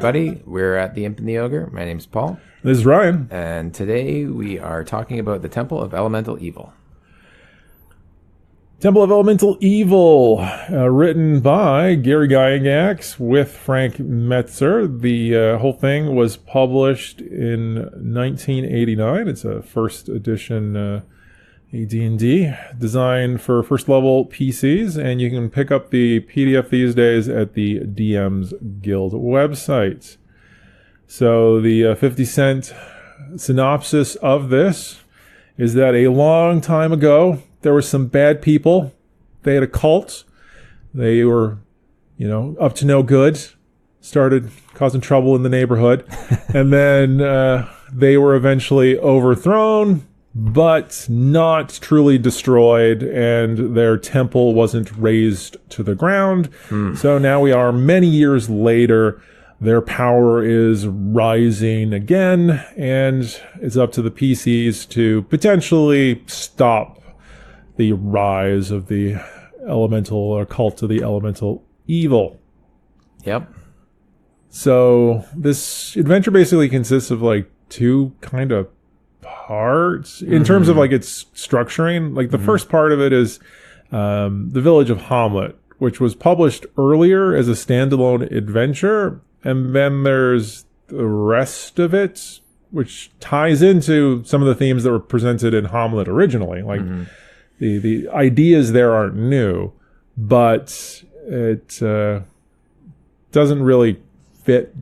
everybody. We're at the Imp and the Ogre. My name's Paul. This is Ryan. And today we are talking about the Temple of Elemental Evil. Temple of Elemental Evil, written by Gygax with Frank Mentzer. The whole thing was published in 1989. It's a first edition AD&D designed for first level PCs, and you can pick up the PDF these days at the DM's Guild website. So the 50-cent synopsis of this is that a long time ago, there were some bad people. They had a cult. They were, up to no good. Started causing trouble in the neighborhood. And then they were eventually overthrown, but not truly destroyed. And their temple wasn't razed to the ground. So now we are many years later. Their power is rising again. And it's up to the PCs to potentially stop the rise of the elemental or cult of the elemental evil. Yep. So this adventure basically consists of like two kind of parts in terms of like its structuring. Like the first part of it is the village of Hamlet, which was published earlier as a standalone adventure. And then there's the rest of it, which ties into some of the themes that were presented in Hamlet originally. Like the ideas there aren't new, but it doesn't really fit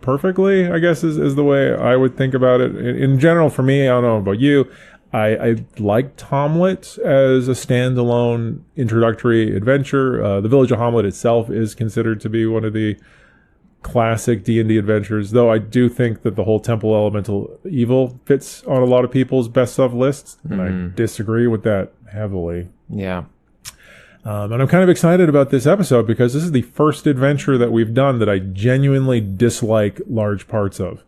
perfectly, I guess, is the way I would think about it. In general, for me, I don't know about you, I liked Hamlet as a standalone introductory adventure. The Village of Hamlet itself is considered to be one of the classic D&D adventures, though I do think that the whole Temple Elemental Evil fits on a lot of people's best of lists, and I disagree with that heavily. Yeah. And I'm kind of excited about this episode because this is the first adventure that we've done that I genuinely dislike large parts of.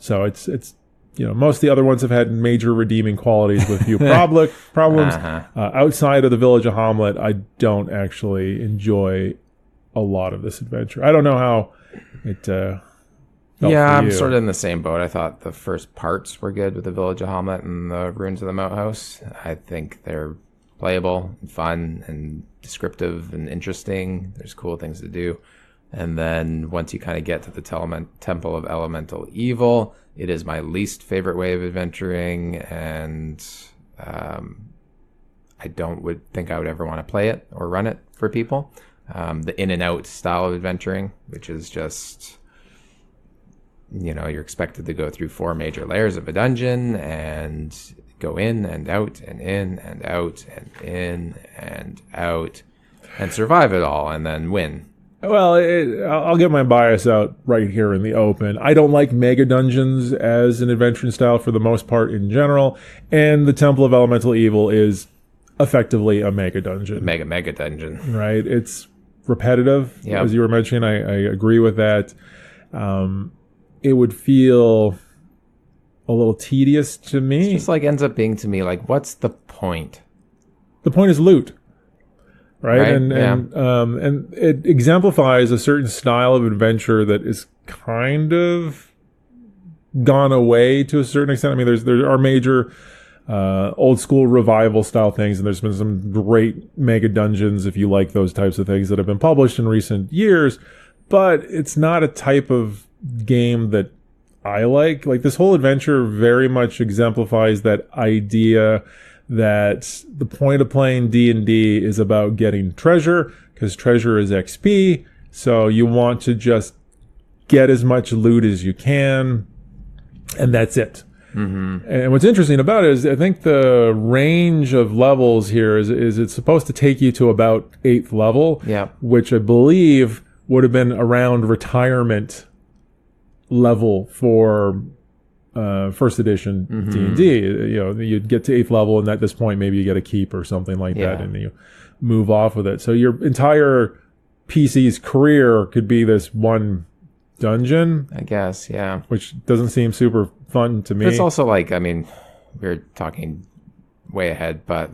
So it's most of the other ones have had major redeeming qualities with a few problems. Outside of the Village of Hamlet, I don't actually enjoy a lot of this adventure. I don't know how it felt for I'm you. sort of in the same boat. I thought the first parts were good with the Village of Hamlet and the Ruins of the Moat House. I think they're playable and fun and descriptive and interesting. There's cool things to do. And then once you kind of get to the Temple of Elemental Evil, it is my least favorite way of adventuring, and I would think I would ever want to play it or run it for people. The in and out style of adventuring, which is just, you're expected to go through 4 major layers of a dungeon and go in and out and in and out and in and out and survive it all and then win. Well, I'll get my bias out right here in the open. I don't like mega dungeons as an adventuring style for the most part in general, and the Temple of Elemental Evil is effectively a mega dungeon. Mega dungeon. Right? It's repetitive, as you were mentioning. I agree with that. It would feel a little tedious to me. It just ends up being to me what's the point? The point is loot, right? And it exemplifies a certain style of adventure that is kind of gone away to a certain extent. I mean, there are major old school revival style things, and there's been some great mega dungeons if you like those types of things that have been published in recent years, but it's not a type of game that I like. This whole adventure very much exemplifies that idea that the point of playing D&D is about getting treasure, because treasure is XP, so you want to just get as much loot as you can, and that's it. And what's interesting about it is I think the range of levels here is it's supposed to take you to about 8th level, which I believe would have been around retirement level for first edition D&D. You'd get to 8th level, and at this point maybe you get a keep or something like that, and you move off with it. So your entire PC's career could be this one dungeon, I guess, which doesn't seem super fun to me. But it's also we're talking way ahead, but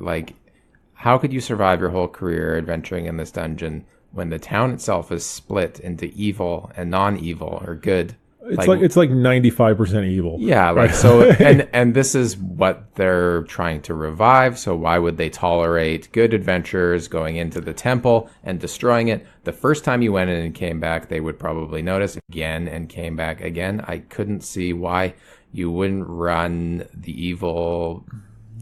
how could you survive your whole career adventuring in this dungeon when the town itself is split into evil and non-evil or good. It's like 95% evil. Yeah, like right? so and this is what they're trying to revive, so why would they tolerate good adventurers going into the temple and destroying it? The first time you went in and came back, they would probably notice again and came back again. I couldn't see why you wouldn't run the evil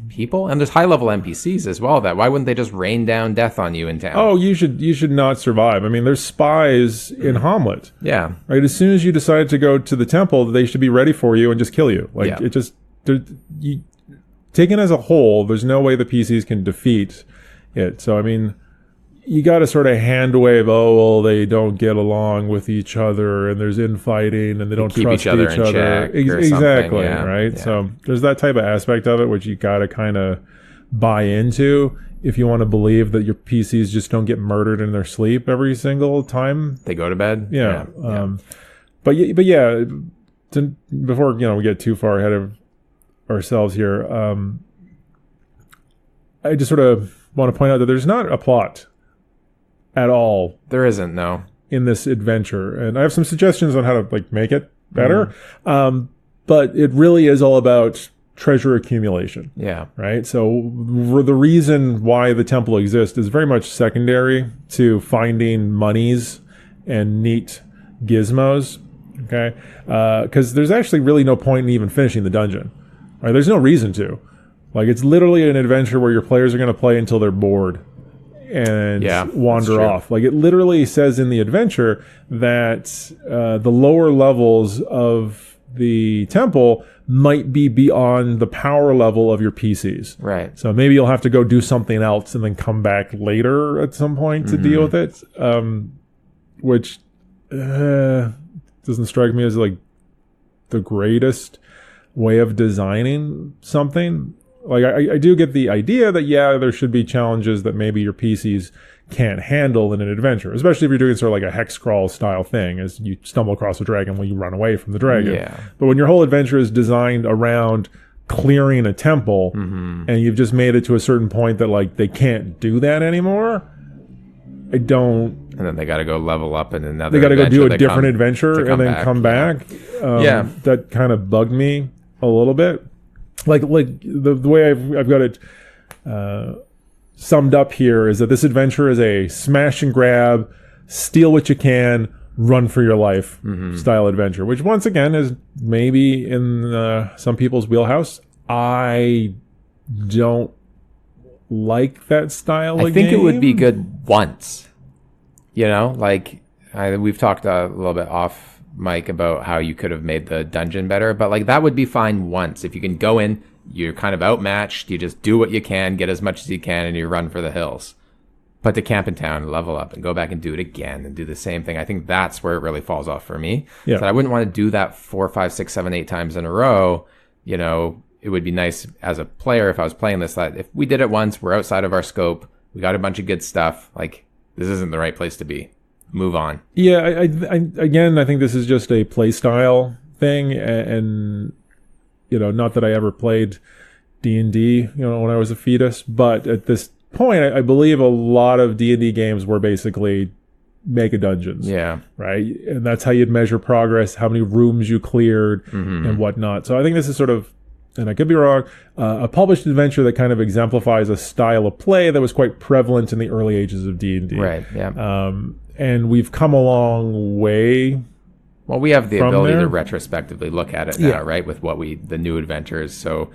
people, and there's high level NPCs as well. That why wouldn't they just rain down death on you in town? Oh, you should not survive. I mean, there's spies in Hamlet. Yeah, right. As soon as you decide to go to the temple, they should be ready for you and just kill you. Like it just taken as a whole, there's no way the PCs can defeat it. So I mean, you got to sort of hand wave. Oh well, they don't get along with each other, and there's infighting, and they don't keep trust each other in check exactly, yeah. right? Yeah. So there's that type of aspect of it, which you got to kind of buy into if you want to believe that your PCs just don't get murdered in their sleep every single time they go to bed. Yeah. But yeah, before we get too far ahead of ourselves here, I just sort of want to point out that there's not a plot at all. There isn't, no. In this adventure. And I have some suggestions on how to make it better. But it really is all about treasure accumulation. Yeah. Right? So the reason why the temple exists is very much secondary to finding monies and neat gizmos. Okay? Because there's actually really no point in even finishing the dungeon. Right? There's no reason to. It's literally an adventure where your players are going to play until they're bored and wander off. It literally says in the adventure that the lower levels of the temple might be beyond the power level of your PCs. Right. So maybe you'll have to go do something else and then come back later at some point to deal with it, which doesn't strike me as the greatest way of designing something. I do get the idea that, there should be challenges that maybe your PCs can't handle in an adventure, especially if you're doing sort of a hex crawl style thing, as you stumble across a dragon while you run away from the dragon. Yeah. But when your whole adventure is designed around clearing a temple and you've just made it to a certain point that they can't do that anymore, I don't... And then they got to go level up in another They got to go do a different adventure and then come back. That kind of bugged me a little bit. The way I've got it summed up here is that this adventure is a smash and grab, steal what you can, run for your life style adventure, which once again is maybe in some people's wheelhouse. I don't like that style of game. I think it would be good once. We've talked a little bit off Mike about how you could have made the dungeon better, but that would be fine once. If you can go in, you're kind of outmatched, you just do what you can, get as much as you can, and you run for the hills. But to camp in town, level up, and go back and do it again, and do the same thing, I think that's where it really falls off for me. Yeah. So I wouldn't want to do that 4, 5, 6, 7, 8 times in a row. It would be nice as a player if I was playing this, that if we did it once, we're outside of our scope, we got a bunch of good stuff, this isn't the right place to be. Move on. Yeah, I think this is just a play style thing, and not that I ever played D&D, when I was a fetus, but at this point, I believe a lot of D&D games were basically mega dungeons. Yeah. Right? And that's how you'd measure progress, how many rooms you cleared and whatnot. So I think this is sort of, and I could be wrong, a published adventure that kind of exemplifies a style of play that was quite prevalent in the early ages of D&D. Right, yeah. And we've come a long way. Well, we have the ability to retrospectively look at it now, right? With the new adventures. So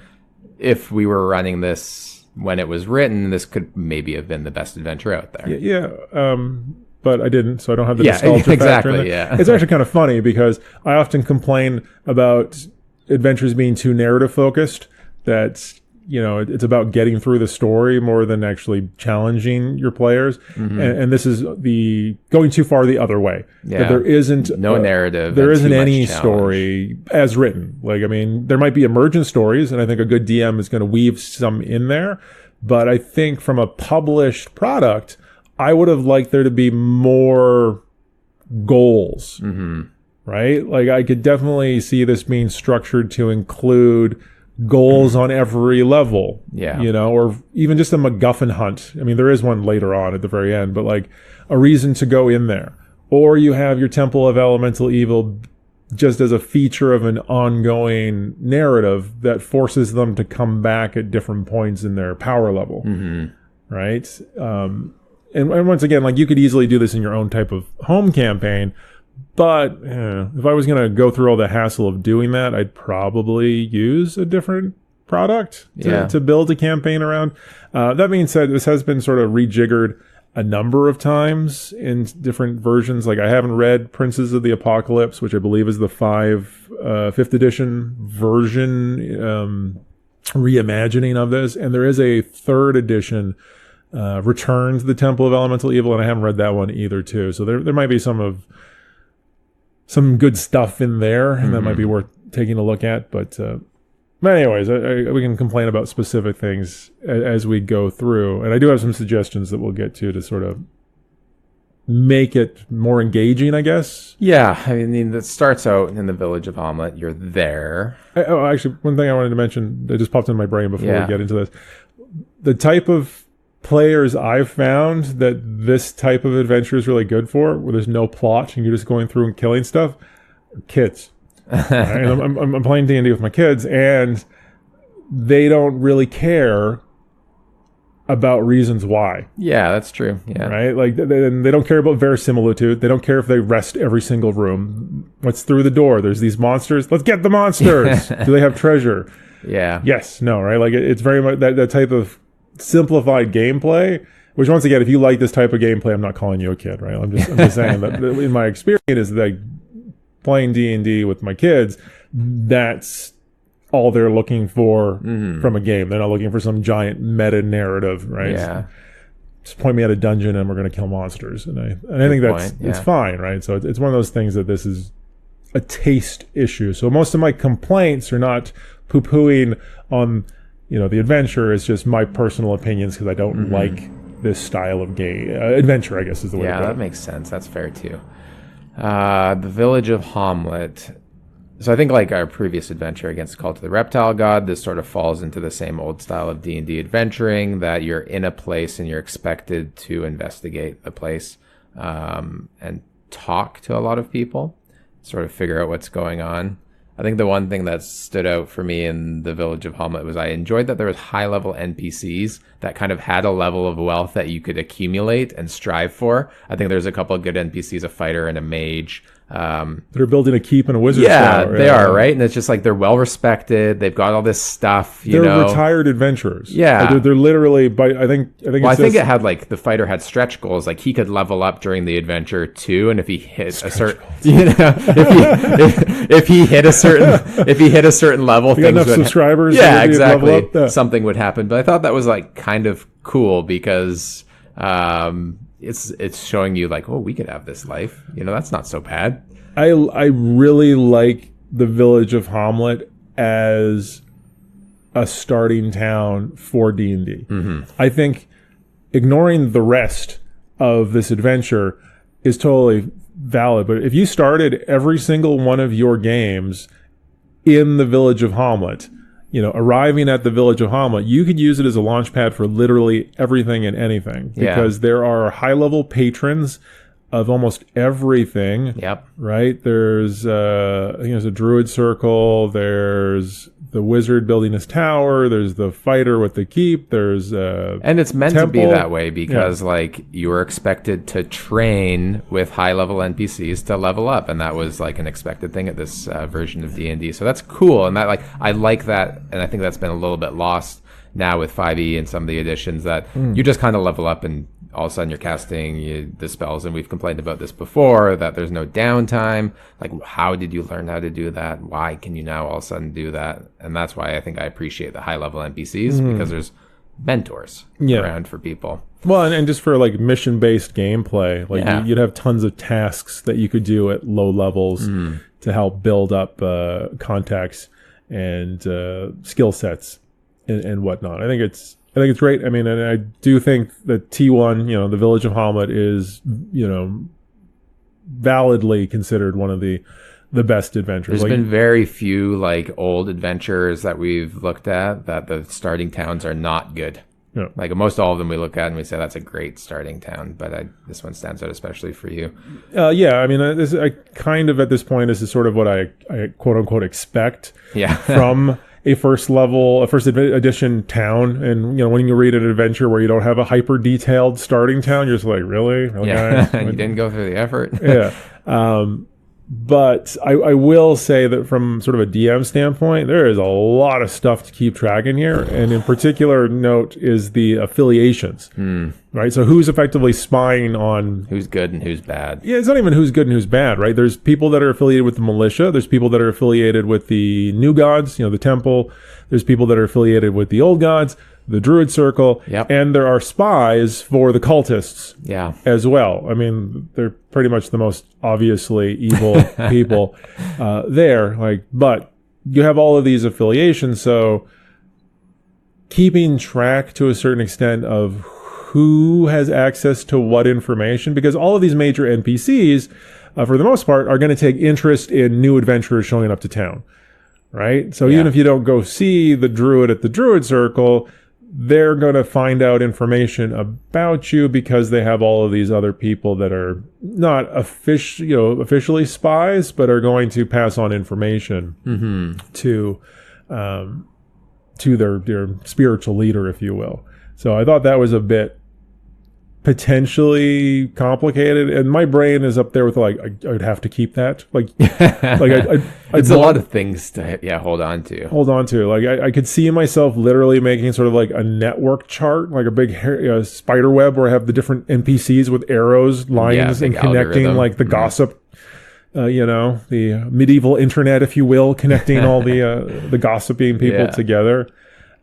if we were running this when it was written, this could maybe have been the best adventure out there. But I didn't, so I don't have the nostalgia factor in there. It's actually kind of funny because I often complain about adventures being too narrative focused, that it's about getting through the story more than actually challenging your players. And this is going too far the other way. Yeah. That there isn't no narrative. There isn't any story as written. There might be emergent stories, and I think a good DM is going to weave some in there. But I think from a published product, I would have liked there to be more goals. Right? I could definitely see this being structured to include goals on every level. Yeah. You know, or even just a MacGuffin hunt. I mean, there is one later on at the very end, but like a reason to go in there. Or you have your Temple of Elemental Evil just as a feature of an ongoing narrative that forces them to come back at different points in their power level. Right? And once again, like you could easily do this in your own type of home campaign, but if I was going to go through all the hassle of doing that, I'd probably use a different product to build a campaign around. That being said, this has been sort of rejiggered a number of times in different versions. Like I haven't read Princes of the Apocalypse, which I believe is the 5th edition version reimagining of this, and there is a 3rd edition Return to the Temple of Elemental Evil, and I haven't read that one either too. So there might be some good stuff in there, and that might be worth taking a look at. But anyways, we can complain about specific things as we go through, and I do have some suggestions that we'll get to sort of make it more engaging, I guess. Yeah, I mean, it starts out in the village of Hamlet. You're there. Actually, one thing I wanted to mention that just popped in my brain before we get into this. The type of players I've found that this type of adventure is really good for, where there's no plot and you're just going through and killing stuff, kids. Right? I'm playing D&D with my kids, and they don't really care about reasons why. Yeah, that's true. Yeah. Right? Like they don't care about verisimilitude. They don't care if they rest every single room. What's through the door? There's these monsters. Let's get the monsters. Do they have treasure? Yeah. Yes. No. Right? Like it's very much that type of simplified gameplay. Which once again, if you like this type of gameplay, I'm not calling you a kid, right? I'm just saying that in my experience is that playing D&D with my kids, that's all they're looking for from a game. They're not looking for some giant meta narrative, right? Yeah. Just point me at a dungeon and we're going to kill monsters. And I think it's fine, right? So it's one of those things that this is a taste issue. So most of my complaints are not poo-pooing on, the adventure. It's just my personal opinions because I don't like this style of game. Adventure, I guess, is the way to put it. Yeah, that makes sense. That's fair, too. The village of Hamlet. So I think like our previous adventure against Cult of the Reptile God, this sort of falls into the same old style of D&D adventuring, that you're in a place and you're expected to investigate the place and talk to a lot of people, sort of figure out what's going on. I think the one thing that stood out for me in the village of Hamlet was I enjoyed that there was high-level NPCs that kind of had a level of wealth that you could accumulate and strive for. I think there's a couple of good NPCs, a fighter and a mage. They're building a keep and a wizard's tower. Yeah, they are, right? And it's just like they're well respected. They've got all this stuff. They're retired adventurers. Yeah, like they're literally. I think it had like the fighter had stretch goals. Like he could level up during the adventure too, and if he hit a certain, if he hit a certain level, things enough subscribers. Yeah, exactly. Something would happen. But I thought that was like kind of cool because. It's showing you like, oh, we could have this life. That's not so bad. I really like the village of Hamlet as a starting town for D&D. I think ignoring the rest of this adventure is totally valid. But if you started every single one of your games in the village of Hamlet, arriving at the village of Hamlet, you could use it as a launch pad for literally everything and anything because there are high-level patrons of almost everything. Yep. Right? There's, I think there's a druid circle. There's the wizard building his tower. There's the fighter with the keep. There's and it's meant to be that way because like you were expected to train with high-level NPCs to level up, and that was like an expected thing at this version of D&D. So that's cool, and that I like that, and I think that's been a little bit lost now with 5e and some of the additions that you just kind of level up and all of a sudden you're casting the spells, and we've complained about this before, that there's no downtime. Like, how did you learn how to do that? Why can you now all of a sudden do that? And that's why I think I appreciate the high-level NPCs, because there's mentors around for people. Well, and just for, like, mission-based gameplay, like, you'd have tons of tasks that you could do at low levels to help build up contacts and skill sets and whatnot. I think it's great. I mean, and I do think that T1, the village of Hamlet is, validly considered one of the the best adventures. There's been very few like old adventures that we've looked at that the starting towns are not good. Yeah. Like most all of them we look at and we say that's a great starting town, but this one stands out especially for you. Yeah, I mean, I kind of at this point this is sort of what I quote unquote expect from a first edition town. And when you read an adventure where you don't have a hyper detailed starting town, you're just like, really guys? You didn't go through the effort. But I will say that from sort of a DM standpoint, there is a lot of stuff to keep track in here. And in particular note is the affiliations, right? So who's effectively spying on... Who's good and who's bad. Yeah, it's not even who's good and who's bad, right? There's people that are affiliated with the militia. There's people that are affiliated with the new gods, the temple. There's people that are affiliated with the old gods, the druid circle, and there are spies for the cultists as well. I mean, they're pretty much the most obviously evil people there. But you have all of these affiliations, so keeping track to a certain extent of who has access to what information, because all of these major NPCs, for the most part, are going to take interest in new adventurers showing up to town, right? So even if you don't go see the druid at the druid circle, they're going to find out information about you because they have all of these other people that are not officially spies, but are going to pass on information to their spiritual leader, if you will. So I thought that was a bit potentially complicated, and my brain is up there with I'd have to keep that it's a lot of things to hold on to. I could see myself literally making sort of like a network chart, like a big spider web where I have the different NPCs with arrows, lines, and connecting algorithm. Like the gossip, the medieval internet, if you will, connecting all the gossiping people together.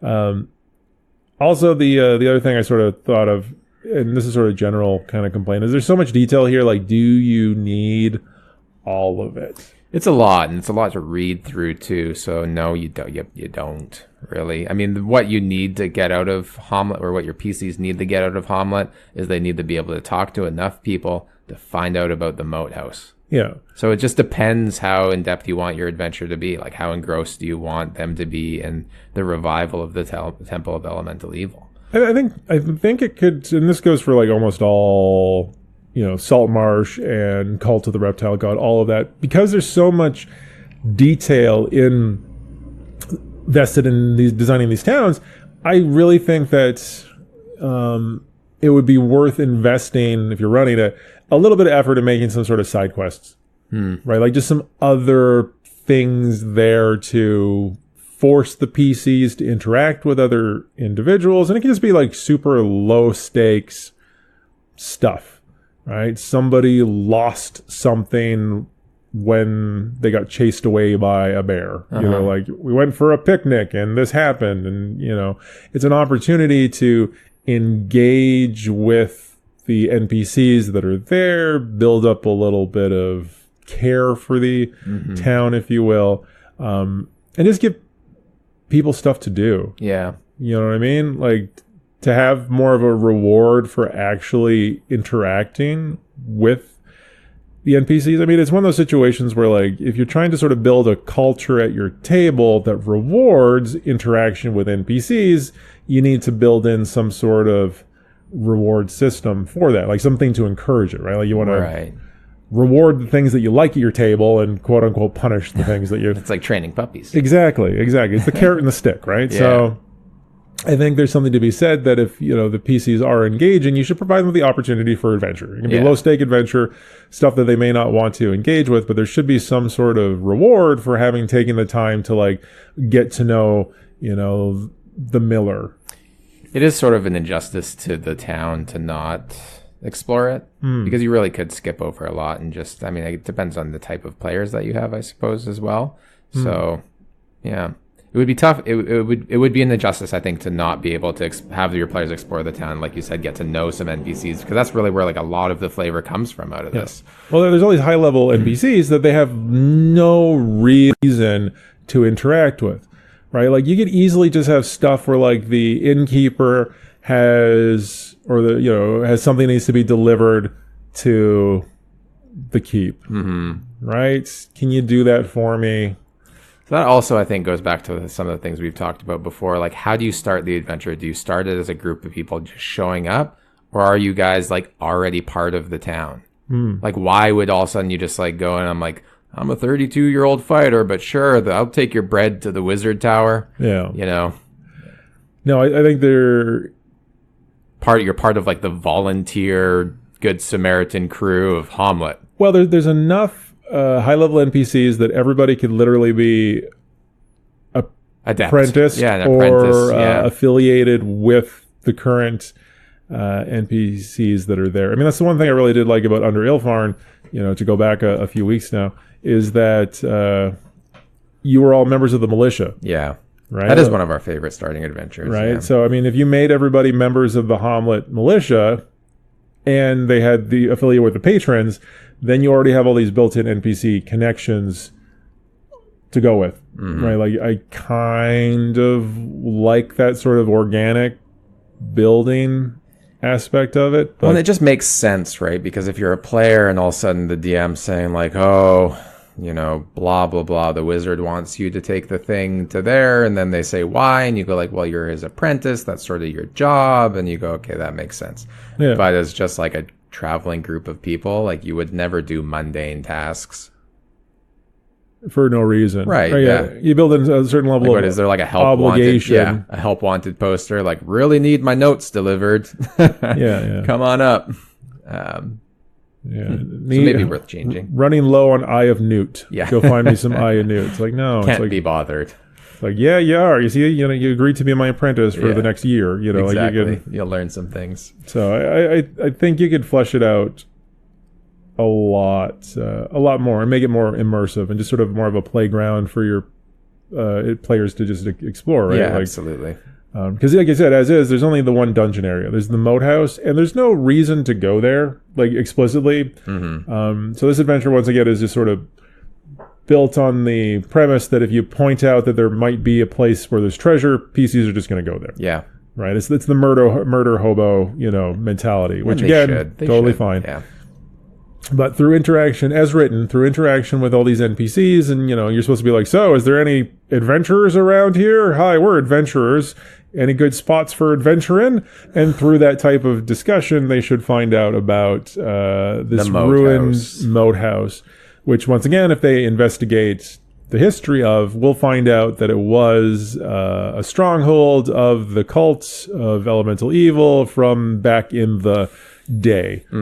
Also, the other thing I sort of thought of, and this is sort of general kind of complaint, is there's so much detail here. Do you need all of it? It's a lot, and it's a lot to read through too. So no, you don't. You don't really. I mean, what you need to get out of Hamlet, or what your PCs need to get out of Hamlet, is they need to be able to talk to enough people to find out about the moat house. Yeah. So it just depends how in depth you want your adventure to be. Like, how engrossed do you want them to be in the revival of the Temple of Elemental Evil? I think it could, and this goes for almost all, Saltmarsh and Cult of the Reptile God, all of that, because there's so much detail invested in designing these towns. I really think that it would be worth investing, if you're running it, a little bit of effort in making some sort of side quests, right? Just some other things there to force the PCs to interact with other individuals. And it can just be super low stakes stuff, right? Somebody lost something when they got chased away by a bear. We went for a picnic and this happened. And, it's an opportunity to engage with the NPCs that are there, build up a little bit of care for the town, if you will, and just give people stuff to do. Yeah. You know what I mean? To have more of a reward for actually interacting with the NPCs. I mean, it's one of those situations where if you're trying to sort of build a culture at your table that rewards interaction with NPCs, you need to build in some sort of reward system for that, something to encourage it, right? You want to reward the things that you like at your table and quote unquote punish the things that you... It's like training puppies. Exactly. It's the carrot and the stick, right? Yeah. So I think there's something to be said that if, the PCs are engaging, you should provide them with the opportunity for adventure. It can be low stake adventure, stuff that they may not want to engage with, but there should be some sort of reward for having taken the time to get to know, the miller. It is sort of an injustice to the town to not explore it, because you really could skip over a lot and just, it depends on the type of players that you have, I suppose, as well. So yeah, it would be tough. It would be an injustice, I think, to not be able to have your players explore the town, like you said, get to know some NPCs, because that's really where a lot of the flavor comes from out of this. Well, there's all these high level NPCs that they have no reason to interact with, right? You could easily just have stuff where the innkeeper has something that needs to be delivered to the keep, right? Can you do that for me? So that also, I think, goes back to some of the things we've talked about before. Like, how do you start the adventure? Do you start it as a group of people just showing up? Or are you guys, like, already part of the town? Like, why would all of a sudden you just, like, go and I'm like, I'm a 32-year-old fighter, but sure, I'll take your bread to the wizard tower. Yeah. You know? No, I think you're part of, like, the volunteer Good Samaritan crew of Hamlet. Well, there's enough high-level NPCs that everybody could literally be apprenticed or affiliated with the current NPCs that are there. I mean, that's the one thing I really did like about Under Ilfarn, to go back a few weeks now, is that you were all members of the militia. Yeah. Right? That is one of our favorite starting adventures. Right. Yeah. So, I mean, if you made everybody members of the Hamlet militia and they had the affiliate with the patrons, then you already have all these built-in NPC connections to go with. Right. Like, I kind of like that sort of organic building aspect of it. Well, and it just makes sense, right? Because if you're a player and all of a sudden the DM's saying like, oh, blah, blah, blah, the wizard wants you to take the thing to there, and then they say why, and you go like, well, you're his apprentice, that's sort of your job, and you go, okay, that makes sense. Yeah. But as just like a traveling group of people, like you would never do mundane tasks. For no reason. Right. Yeah. You build in a certain level of is there like a help obligation. Wanted? Yeah. A help wanted poster, like really need my notes delivered. Yeah. Come on up. So maybe worth changing. Running low on Eye of Newt. Yeah. Go find me some Eye of Newt. It's like, no. Can't it's like, be bothered. It's like, yeah, you are. You see, you agreed to be my apprentice for the next year. Exactly. You'll learn some things. So I think you could flesh it out a lot more and make it more immersive and just sort of more of a playground for your players to just explore, right? Yeah, absolutely. Because like I said, as is, there's only the one dungeon area. There's the moat house, and there's no reason to go there, like explicitly. So this adventure, once again, is just sort of built on the premise that if you point out that there might be a place where there's treasure, PCs are just going to go there. Yeah. Right? It's the murder hobo, mentality, which again, totally fine. Yeah. But through interaction, as written, through interaction with all these NPCs, and, you're supposed to be like, so, is there any adventurers around here? Hi, we're adventurers. Any good spots for adventuring? And through that type of discussion, they should find out about this ruined moat house, which, once again, if they investigate the history of, we'll find out that it was a stronghold of the cult of elemental evil from back in the day. I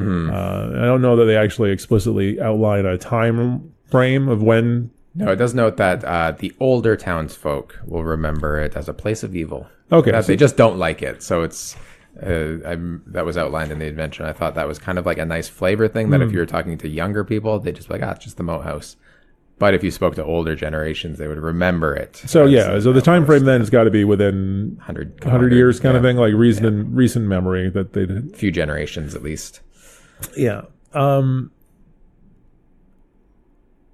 don't know that they actually explicitly outline a time frame of when. No, it does note that the older townsfolk will remember it as a place of evil. Okay. That they just don't like it. So it's that was outlined in the adventure. I thought that was kind of like a nice flavor thing that if you were talking to younger people, they'd just be like, it's just the moat house. But if you spoke to older generations, they would remember it. So so the time frame then has got to be within 100 years kind of thing, like recent memory that they did. A few generations at least. Yeah. And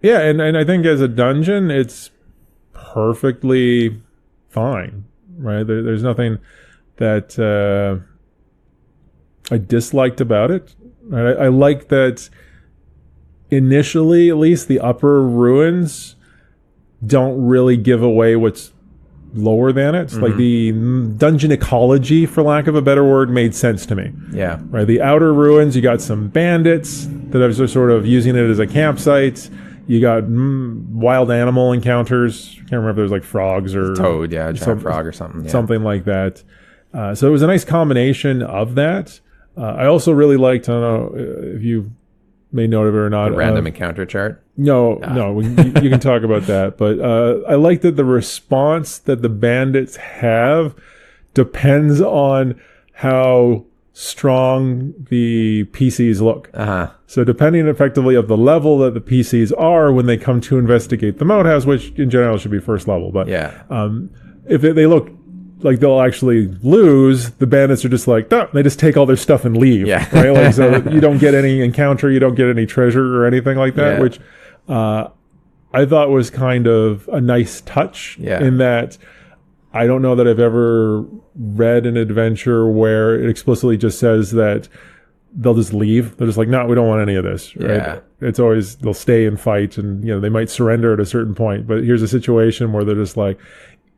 I think as a dungeon, it's perfectly fine, right? There's nothing that I disliked about it. Right? I like that initially, at least, the upper ruins don't really give away what's lower than it. It's like the dungeon ecology, for lack of a better word, made sense to me. Yeah. Right. The outer ruins, you got some bandits that are sort of using it as a campsite. You got wild animal encounters. I can't remember if there's like frogs or toad, giant frog or something. Yeah. Something like that. So it was a nice combination of that. I also really liked, I don't know if you may note of it or not. The random encounter chart? No, you can talk about that. But I like that the response that the bandits have depends on how strong the PCs look. So depending effectively of the level that the PCs are when they come to investigate the moat house, which in general should be first level. But if they look like they'll actually lose, the bandits are just like, they just take all their stuff and leave. Yeah. Right? Like, so you don't get any encounter, you don't get any treasure or anything like that, which I thought was kind of a nice touch in that I don't know that I've ever read an adventure where it explicitly just says that they'll just leave. They're just like, no, we don't want any of this. Right? Yeah. It's always, they'll stay and fight, and they might surrender at a certain point. But here's a situation where they're just like,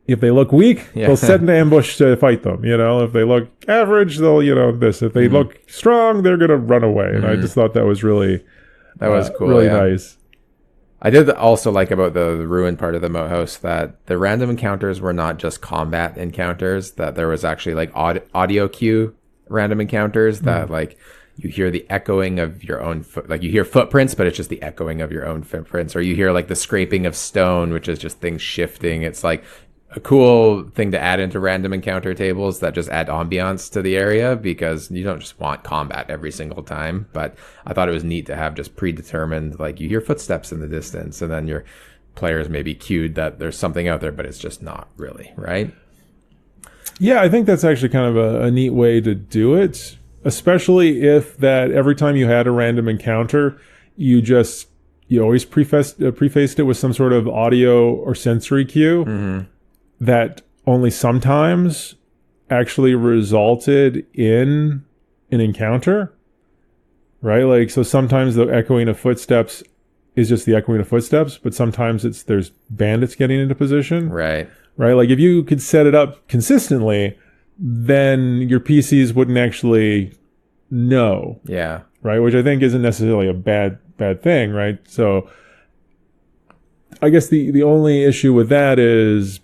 if they look weak, they'll set an ambush to fight them. If they look average, they'll this. If they look strong, they're gonna run away. And I just thought that was really cool, really nice. I did also like about the ruin part of the moat house that the random encounters were not just combat encounters, that there was actually like audio cue random encounters that like you hear the echoing of your own like you hear footprints, but it's just the echoing of your own footprints, or you hear like the scraping of stone, which is just things shifting. It's like a cool thing to add into random encounter tables that just add ambiance to the area, because you don't just want combat every single time. But I thought it was neat to have just predetermined, like you hear footsteps in the distance, and then your players may be cued that there's something out there, but it's just not really, right? Yeah, I think that's actually kind of a neat way to do it, especially if that every time you had a random encounter, you always prefaced it with some sort of audio or sensory cue that only sometimes actually resulted in an encounter, right? Like, so sometimes the echoing of footsteps is just the echoing of footsteps, but sometimes there's bandits getting into position. Right. Like, if you could set it up consistently, then your PCs wouldn't actually know. Yeah. Right? Which I think isn't necessarily a bad thing, right? So I guess the only issue with that is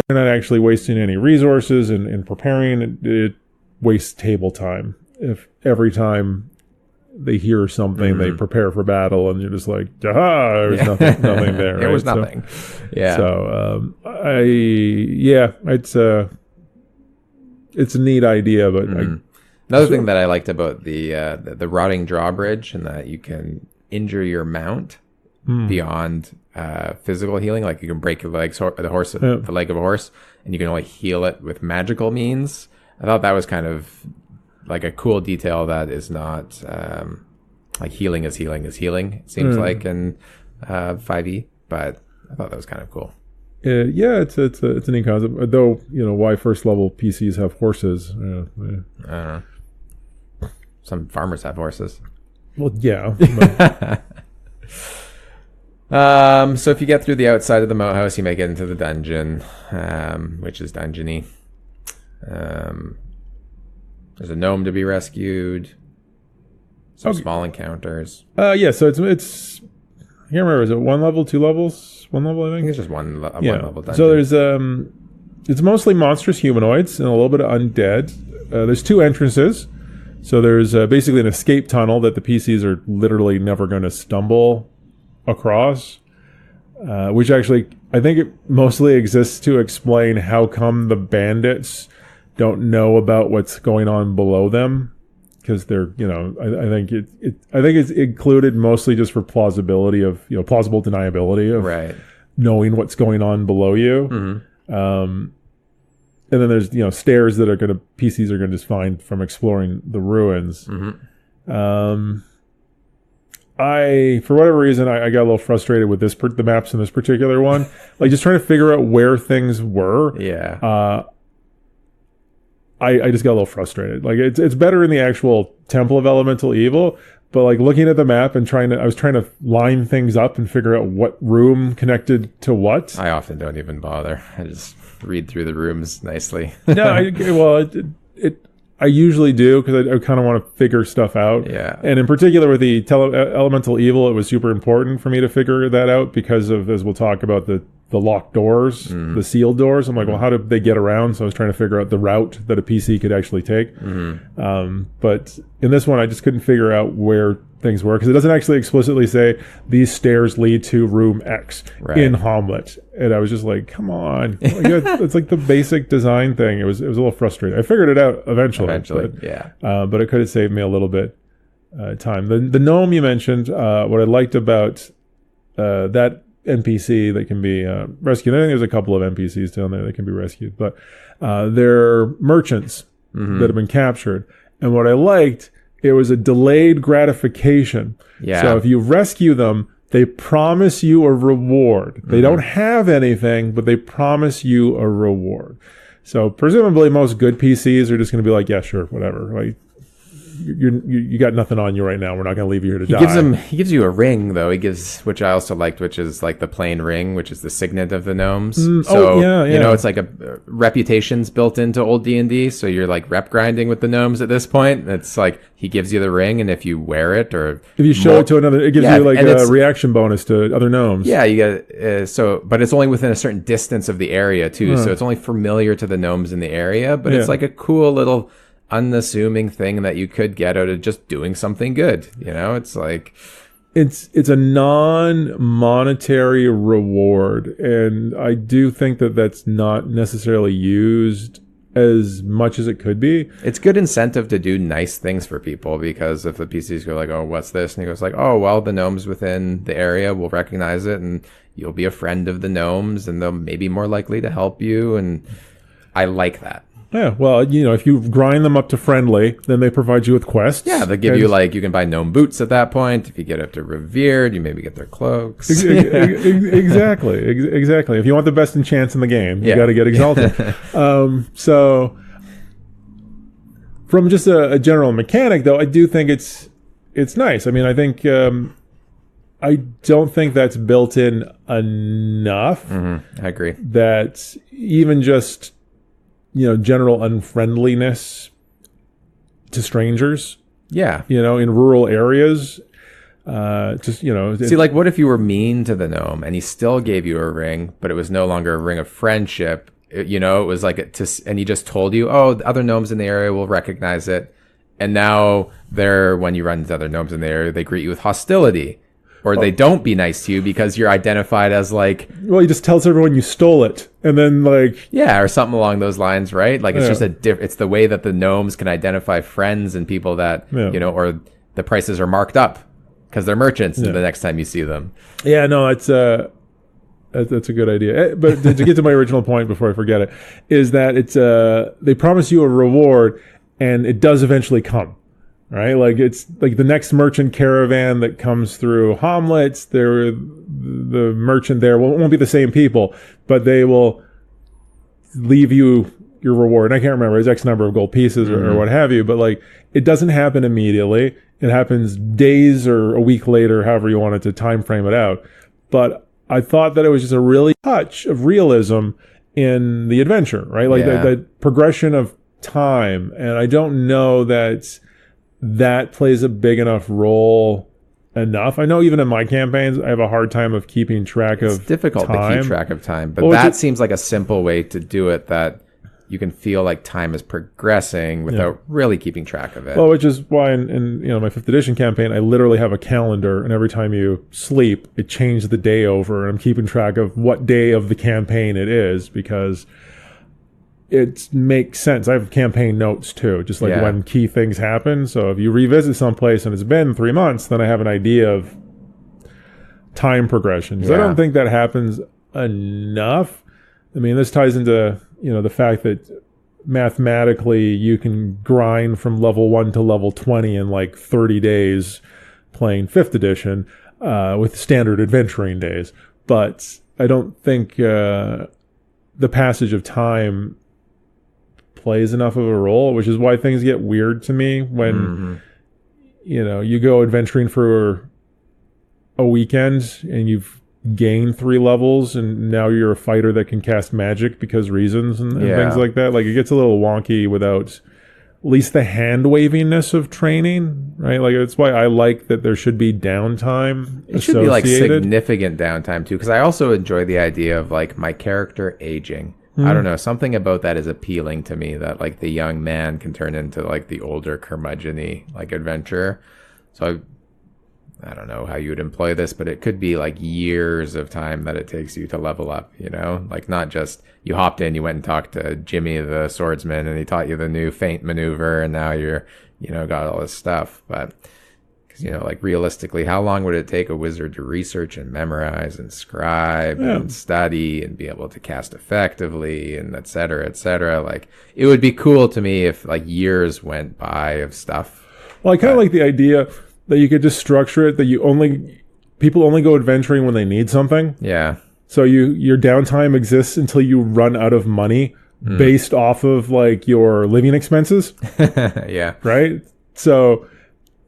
they're not actually wasting any resources in preparing. It wastes table time. If every time they hear something, they prepare for battle, and you're just like, aha, there's nothing there. Right? There was nothing. So it's a neat idea, but another thing that I liked about the rotting drawbridge, and that you can injure your mount beyond physical healing. Like you can break the leg of a horse, and you can only heal it with magical means. I thought that was kind of like a cool detail that is not like healing is healing, it seems like in 5e, but I thought that was kind of cool. It's a neat concept. Though, why first level PCs have horses? I don't know. Some farmers have horses. Well, yeah. So if you get through the outside of the moat house, you may get into the dungeon, which is dungeony. There's a gnome to be rescued. Some small encounters. So it's I can't remember. Is it 1 level, 2 levels? 1 level, I think. It's just one level dungeon. So there's it's mostly monstrous humanoids and a little bit of undead. There's 2 entrances. So there's basically an escape tunnel that the PCs are literally never going to stumble across, which actually I think it mostly exists to explain how come the bandits don't know about what's going on below them, because they're I think it's included mostly just for plausibility of plausible deniability of knowing what's going on below you. And then there's stairs that PCs are gonna just find from exploring the ruins. I, for whatever reason, I got a little frustrated with the maps in this particular one. Like, just trying to figure out where things were. Yeah. I just got a little frustrated. Like, it's better in the actual Temple of Elemental Evil, but like looking at the map and I was trying to line things up and figure out what room connected to what. I often don't even bother. I just read through the rooms nicely. I usually do, because I kind of want to figure stuff out. Yeah. And in particular with the Elemental Evil, it was super important for me to figure that out because of, as we'll talk about, the locked doors, the sealed doors. I'm like, well, how did they get around? So I was trying to figure out the route that a PC could actually take. But in this one, I just couldn't figure out where things were, because it doesn't actually explicitly say these stairs lead to room X in Hamlet. And I was just like, come on. It's like the basic design thing. It was a little frustrating. I figured it out eventually, but it could have saved me a little bit time. The gnome you mentioned, what I liked about that NPC that can be rescued, I think there's a couple of NPCs down there that can be rescued, but they're merchants that have been captured. And what I liked, it was a delayed gratification. Yeah. So if you rescue them, they promise you a reward. They don't have anything, but they promise you a reward. So presumably most good PCs are just going to be like, yeah, sure, whatever. Like, you got nothing on you right now. We're not going to leave you here to die. He gives you a ring though. He gives, which I also liked, which is like the plain ring, which is the signet of the gnomes. You know, it's like a reputations built into old D&D. So you're like rep grinding with the gnomes at this point. It's like he gives you the ring, and if you wear it or if you show it to another, it gives you like a reaction bonus to other gnomes. Yeah, you get but it's only within a certain distance of the area too. So it's only familiar to the gnomes in the area, but it's like a cool little unassuming thing that you could get out of just doing something good. You know, it's like it's a non-monetary reward, and I do think that that's not necessarily used as much as it could be. It's good incentive to do nice things for people, because if the PCs go like, oh, what's this? And he goes like, oh, well, the gnomes within the area will recognize it, and you'll be a friend of the gnomes, and they'll maybe more likely to help you. And I like that. Yeah, well, you know, if you grind them up to friendly, then they provide you with quests. Yeah, they give you like, you can buy gnome boots at that point. If you get up to revered, you maybe get their cloaks. Exactly. If you want the best enchants in the game, you got to get exalted. So from just a general mechanic, though, I do think it's nice. I mean, I think I don't think that's built in enough. I agree. That even just, you know, general unfriendliness to strangers. Yeah. You know, in rural areas. Just, you know. See, like, what if you were mean to the gnome and he still gave you a ring, but it was no longer a ring of friendship? You know, it was like, and he just told you, oh, the other gnomes in the area will recognize it. And now when you run into other gnomes in the area, they greet you with hostility. Or they don't be nice to you because you're identified as like... Well, he just tells everyone you stole it. And then like... Yeah, or something along those lines, right? Like it's just it's the way that the gnomes can identify friends and people that, you know, or the prices are marked up because they're merchants the next time you see them. Yeah, no, that's a good idea. But to get to my original point before I forget it, is that it's they promise you a reward and it does eventually come. Right, like it's like the next merchant caravan that comes through Hamlet. The merchant there won't be the same people, but they will leave you your reward. And I can't remember, it's X number of gold pieces or what have you. But like, it doesn't happen immediately. It happens days or a week later, however you wanted to time frame it out. But I thought that it was just a really touch of realism in the adventure, right? Like that progression of time, and I don't know that plays a big enough role enough. I know even in my campaigns, I have a hard time of keeping track of time. It's difficult to keep track of time, but that seems like a simple way to do it, that you can feel like time is progressing without really keeping track of it. Well, which is why in you know, my 5th edition campaign, I literally have a calendar, and every time you sleep, it changes the day over, and I'm keeping track of what day of the campaign it is, because it makes sense. I have campaign notes too, just like when key things happen. So if you revisit someplace and it's been 3 months, then I have an idea of time progression. Because I don't think that happens enough. I mean, this ties into, you know, the fact that mathematically you can grind from level 1 to level 20 in like 30 days playing 5th edition with standard adventuring days. But I don't think the passage of time plays enough of a role, which is why things get weird to me when you know, you go adventuring for a weekend and you've gained 3 levels and now you're a fighter that can cast magic because reasons and things like that. Like, it gets a little wonky without at least the hand waviness of training, right? Like, that's why I like that there should be downtime. It should be like significant downtime too, because I also enjoy the idea of like my character aging. I don't know, something about that is appealing to me, that like the young man can turn into like the older curmudgeon-y like adventurer. So I don't know how you would employ this, but it could be like years of time that it takes you to level up, you know? Like, not just you hopped in, you went and talked to Jimmy the swordsman and he taught you the new feint maneuver and now you're, you know, got all this stuff. But you know, like realistically, how long would it take a wizard to research and memorize and scribe and study and be able to cast effectively and et cetera, et cetera? Like, it would be cool to me if like years went by of stuff. Well, I kind of like the idea that you could just structure it that people only go adventuring when they need something. Yeah. So your downtime exists until you run out of money based off of like your living expenses. Yeah. Right? So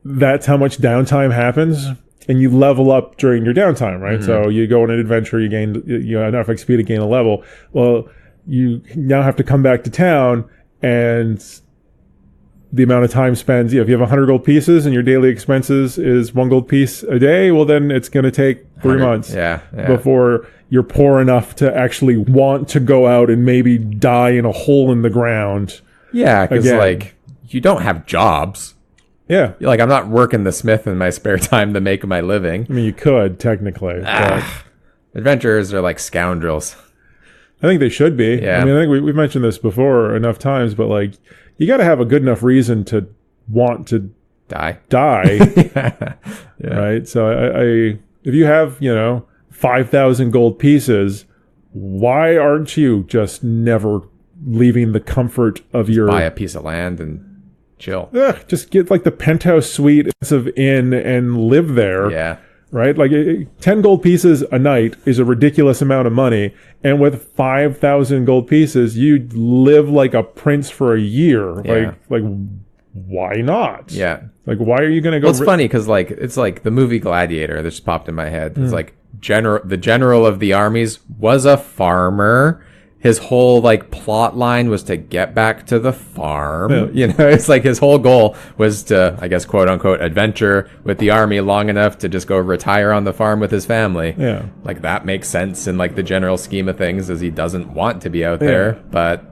that's how much downtime happens. And you level up during your downtime, right? Mm-hmm. So you go on an adventure, you gain enough XP to gain a level. Well, you now have to come back to town, and the amount of time spent, if you have 100 gold pieces and your daily expenses is 1 gold piece a day, well, then it's going to take 3 months before you're poor enough to actually want to go out and maybe die in a hole in the ground. Yeah, because like you don't have jobs. Yeah. Like, I'm not working the smith in my spare time to make my living. I mean, you could, technically. But adventurers are like scoundrels. I think they should be. Yeah. I mean, I think we've mentioned this before enough times, but, like, you got to have a good enough reason to want to die. Yeah. Right? So, if you have, 5,000 gold pieces, why aren't you just never leaving the comfort of your... buy a piece of land and... chill. Just get like the penthouse suite of inn and live there. Yeah. Right? Like 10 gold pieces a night is a ridiculous amount of money. And with 5,000 gold pieces, you live like a prince for a year. Yeah. Like why not? Yeah. Like, why are you going to go? Well, it's funny because like, it's like the movie Gladiator that just popped in my head. It's like the general of the armies was a farmer. His whole like plot line was to get back to the farm. Yeah. It's like his whole goal was to, I guess, quote unquote, adventure with the army long enough to just go retire on the farm with his family. Yeah. Like that makes sense in like the general scheme of things, as he doesn't want to be out there, but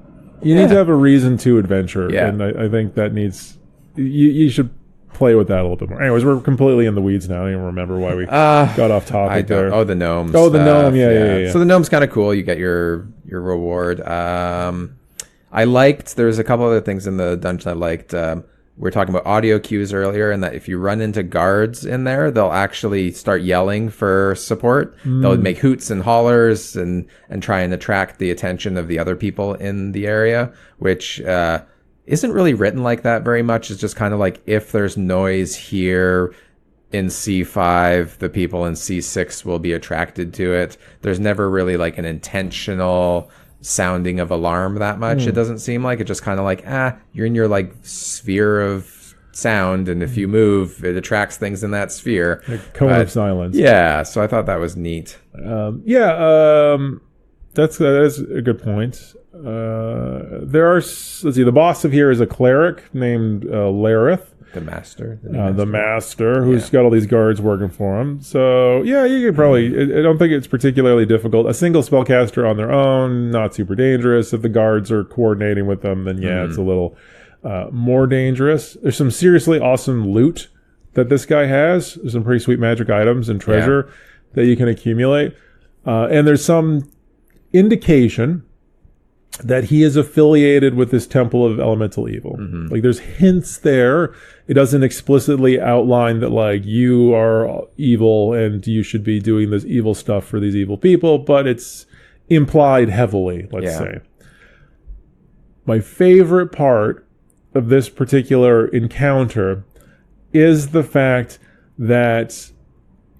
you need to have a reason to adventure. Yeah. And I think that needs, you should play with that a little bit more. Anyways, we're completely in the weeds now. I don't even remember why we got off topic there. Oh, the gnomes. Oh, the gnome. Yeah. So the gnome's kind of cool. You get your reward. I liked, there's a couple other things in the dungeon I liked. We were talking about audio cues earlier, and that if you run into guards in there, they'll actually start yelling for support. They'll make hoots and hollers and try and attract the attention of the other people in the area, which isn't really written like that very much. It's just kind of like, if there's noise here in C5, the people in C6 will be attracted to it. There's never really like an intentional sounding of alarm that much. It doesn't seem like. It's just kind of like, you're in your like sphere of sound, and if you move, it attracts things in that sphere. Like cone of silence. Yeah, so I thought that was neat. That's a good point. The boss of here is a cleric named Lareth. The master. The master, who's got all these guards working for him. So, yeah, you could probably... I don't think it's particularly difficult. A single spellcaster on their own, not super dangerous. If the guards are coordinating with them, then it's a little more dangerous. There's some seriously awesome loot that this guy has. There's some pretty sweet magic items and treasure that you can accumulate. And there's some indication that he is affiliated with this temple of elemental evil. Like, there's hints there. It doesn't explicitly outline that, like, you are evil and you should be doing this evil stuff for these evil people, but it's implied heavily, let's say. My favorite part of this particular encounter is the fact that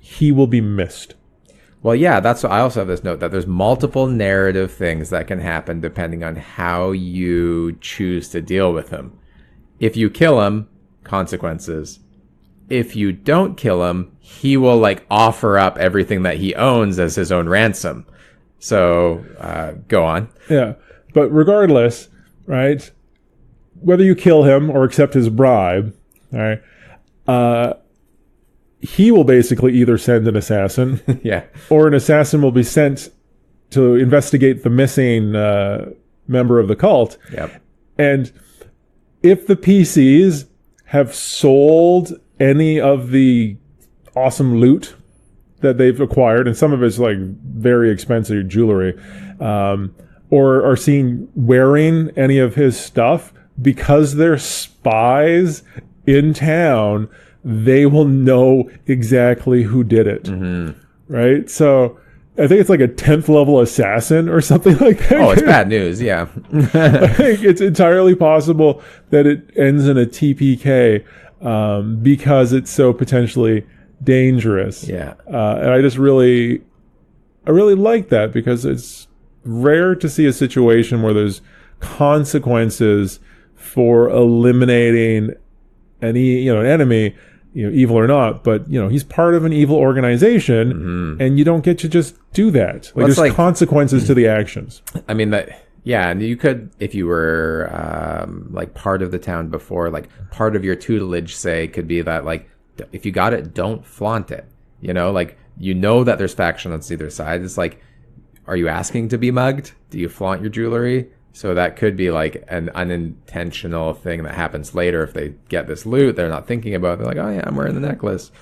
he will be missed. Well, yeah, that's what I also have this note, that there's multiple narrative things that can happen depending on how you choose to deal with him. If you kill him, consequences. If you don't kill him, he will like offer up everything that he owns as his own ransom. So, go on. Yeah. But regardless, right, whether you kill him or accept his bribe, all right, he will basically either send an assassin, or an assassin will be sent to investigate the missing member of the cult. Yep. And if the PCs have sold any of the awesome loot that they've acquired, and some of it's like very expensive jewelry, or are seen wearing any of his stuff, because they're spies in town, they will know exactly who did it. Right? So I think it's like a 10th level assassin or something like that. Oh, it's bad news. Yeah. I think it's entirely possible that it ends in a TPK because it's so potentially dangerous. Yeah. And I really like that, because it's rare to see a situation where there's consequences for eliminating an enemy, evil or not, but he's part of an evil organization, and you don't get to just do that. Like, there's consequences to the actions. I mean and you could, if you were like part of the town before, like part of your tutelage, say, could be that, like, if you got it, don't flaunt it. Like, that there's faction on either side. It's like, are you asking to be mugged? Do you flaunt your jewelry? So that could be like an unintentional thing that happens later. If they get this loot, they're not thinking about it. They're like, oh yeah, I'm wearing the necklace.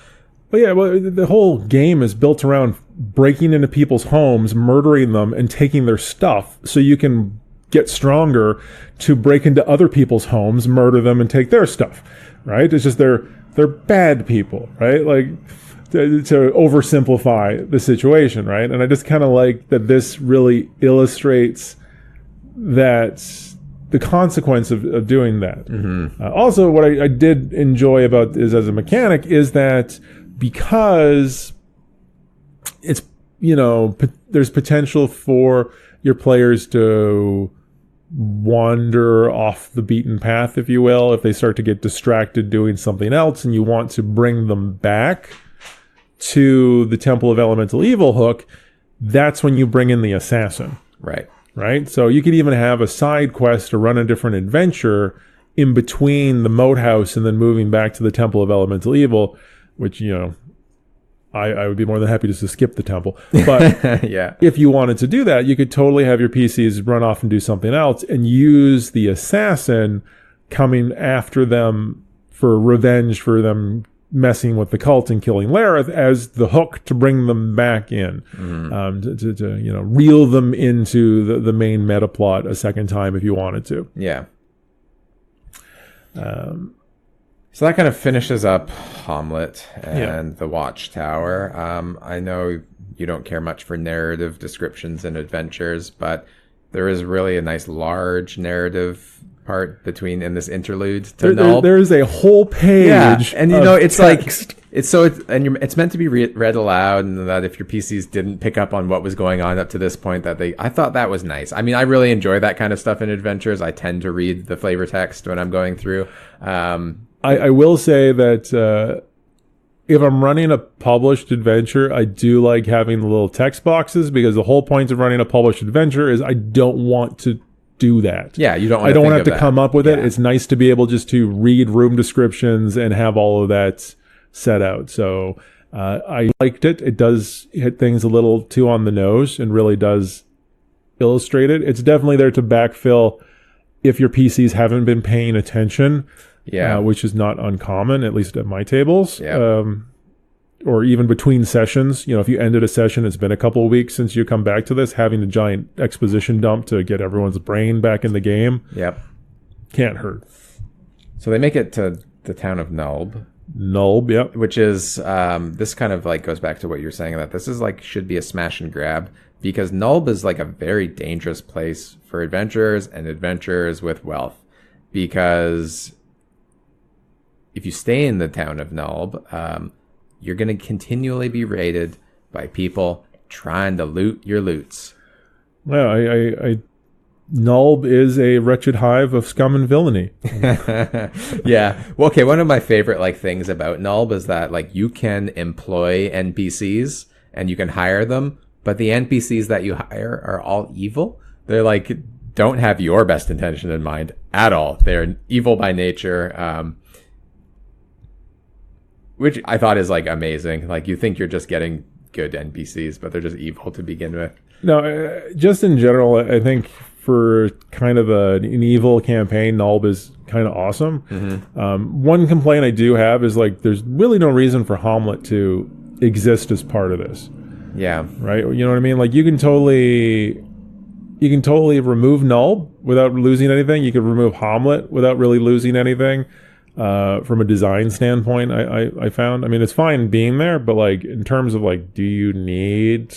But yeah, well, the whole game is built around breaking into people's homes, murdering them, and taking their stuff so you can get stronger to break into other people's homes, murder them, and take their stuff, right? It's just they're bad people, right? Like, to oversimplify the situation, right? And I just kind of like that this really illustrates that the consequence of doing that. Also, what I did enjoy about is, as a mechanic, is that because it's, there's potential for your players to wander off the beaten path, if you will, if they start to get distracted doing something else, and you want to bring them back to the Temple of Elemental Evil hook, that's when you bring in the assassin. Right? So you could even have a side quest to run a different adventure in between the moat house and then moving back to the Temple of Elemental Evil, which, I would be more than happy just to skip the temple. But yeah, if you wanted to do that, you could totally have your PCs run off and do something else and use the assassin coming after them for revenge for them messing with the cult and killing Lareth as the hook to bring them back in, to reel them into the main meta plot a second time if you wanted to. Yeah. So that kind of finishes up Hamlet and the Watchtower. I know you don't care much for narrative descriptions and adventures, but there is really a nice large narrative part in this interlude to Null. There is a whole page. And it's text. It's meant to be read aloud, and that if your PCs didn't pick up on what was going on up to this point, I thought that was nice. I mean, I really enjoy that kind of stuff in adventures. I tend to read the flavor text when I'm going through. I will say that if I'm running a published adventure, I do like having the little text boxes, because the whole point of running a published adventure is I don't want to do that. Yeah, you don't. I don't have to come up with it. It's nice to be able just to read room descriptions and have all of that set out. So I liked it. It does hit things a little too on the nose and really does illustrate it. It's definitely there to backfill if your PCs haven't been paying attention. Yeah, which is not uncommon, at least at my tables. Yeah. Or even between sessions. If you ended a session, it's been a couple of weeks since you come back to this, having a giant exposition dump to get everyone's brain back in the game. Yep. Can't hurt. So they make it to the town of Nulb. Nulb, yep. Which is, this kind of like goes back to what you're saying, that this is like, should be a smash and grab, because Nulb is like a very dangerous place for adventurers and adventurers with wealth, because if you stay in the town of Nulb, you're going to continually be raided by people trying to loot your loots. Well, Nulb is a wretched hive of scum and villainy. Yeah. Well, okay, one of my favorite things about Nulb is that you can employ NPCs and you can hire them, but the NPCs that you hire are all evil. They're don't have your best intention in mind at all. They're evil by nature. Which I thought is amazing. You think you're just getting good NPCs, but they're just evil to begin with. No, just in general, I think for kind of an evil campaign, Nulb is kind of awesome. Mm-hmm. One complaint I do have is there's really no reason for Hamlet to exist as part of this. Yeah. Right? You know what I mean? You can totally remove Nulb without losing anything. You could remove Hamlet without really losing anything. From a design standpoint, I found, it's fine being there, but in terms of do you need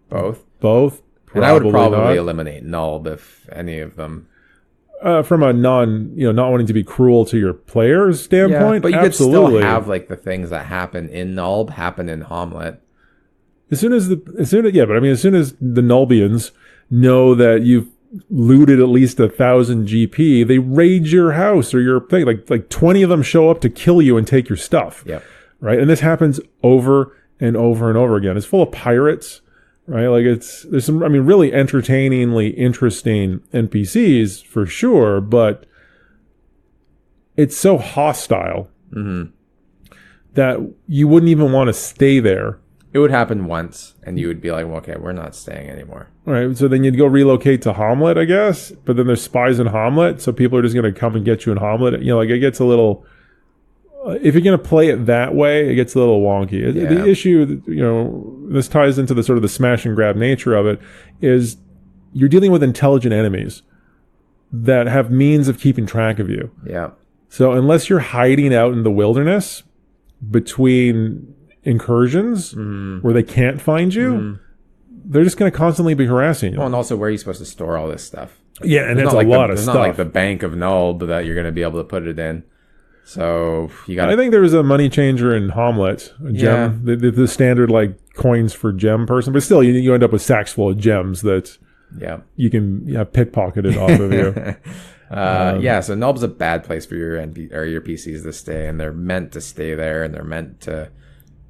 both? And I would probably eliminate Nulb if any of them. From a not wanting to be cruel to your players standpoint, but you absolutely. could still have the things that happen in Nulb happen in Hamlet. As soon as the Nulbians know that you've looted at least 1,000 GP, they raid your house or your thing. Like 20 of them show up to kill you and take your stuff. Yep. Right. And this happens over and over and over again. It's full of pirates. Right. Like there's some, I mean, really entertainingly interesting NPCs for sure, but it's so hostile that you wouldn't even want to stay there. It would happen once, and you would be like, well, okay, we're not staying anymore. All right, so then you'd go relocate to Hamlet, I guess, but then there's spies in Hamlet, so people are just going to come and get you in Hamlet. You know, like it gets a little... if you're going to play it that way, it gets a little wonky. Yeah. The issue, you know, this ties into the sort of the smash and grab nature of it, is you're dealing with intelligent enemies that have means of keeping track of you. Yeah. So unless you're hiding out in the wilderness between incursions where they can't find you, they're just going to constantly be harassing you. Well, and also, where are you supposed to store all this stuff? Yeah, and There's it's a like lot of stuff. It's not like the bank of Nulb that you're going to be able to put it in. So you got. I think there was a money changer in Hamlet, a gem, the standard like coins for gem person, but still, you end up with sacks full of gems that you can pickpocketed off of you. So Nulb's a bad place for your PCs to stay, and they're meant to stay there, and they're meant to.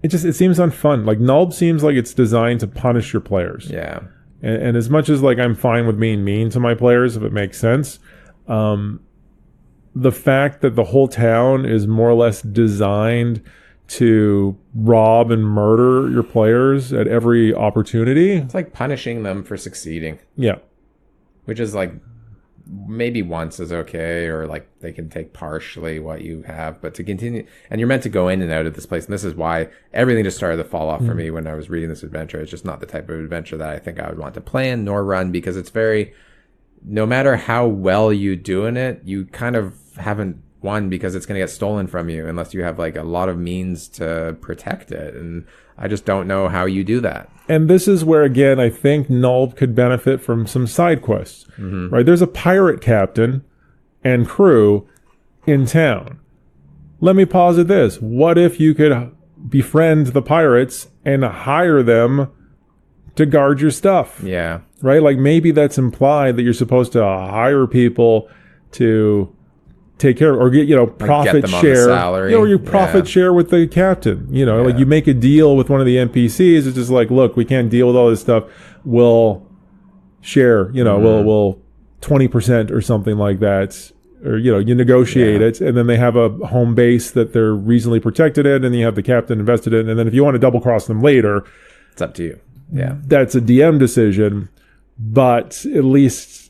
It seems unfun. Like Nulb seems like it's designed to punish your players. Yeah. And as much as like I'm fine with being mean to my players if it makes sense, the fact that the whole town is more or less designed to rob and murder your players at every opportunity. It's like punishing them for succeeding. Yeah. Which is like maybe once is okay, or like they can take partially what you have, but to continue, and you're meant to go in and out of this place, and this is why everything just started to fall off for me when I was reading this adventure. It's just not the type of adventure that I think I would want to plan nor run, because it's very, no matter how well you do in it, you kind of haven't won, because it's going to get stolen from you unless you have like a lot of means to protect it, and I just don't know how you do that. And this is where, again, I think Nulb could benefit from some side quests, right? There's a pirate captain and crew in town. Let me posit this. What if you could befriend the pirates and hire them to guard your stuff? Yeah. Right? Like maybe that's implied that you're supposed to hire people to take care of, or get, profit share, salary. or you profit share with the captain, like you make a deal with one of the NPCs. It's just like, look, we can't deal with all this stuff. We'll share, we'll 20% or something like that. Or, you negotiate it, and then they have a home base that they're reasonably protected in, and you have the captain invested in. And then if you want to double cross them later, it's up to you. Yeah. That's a DM decision, but at least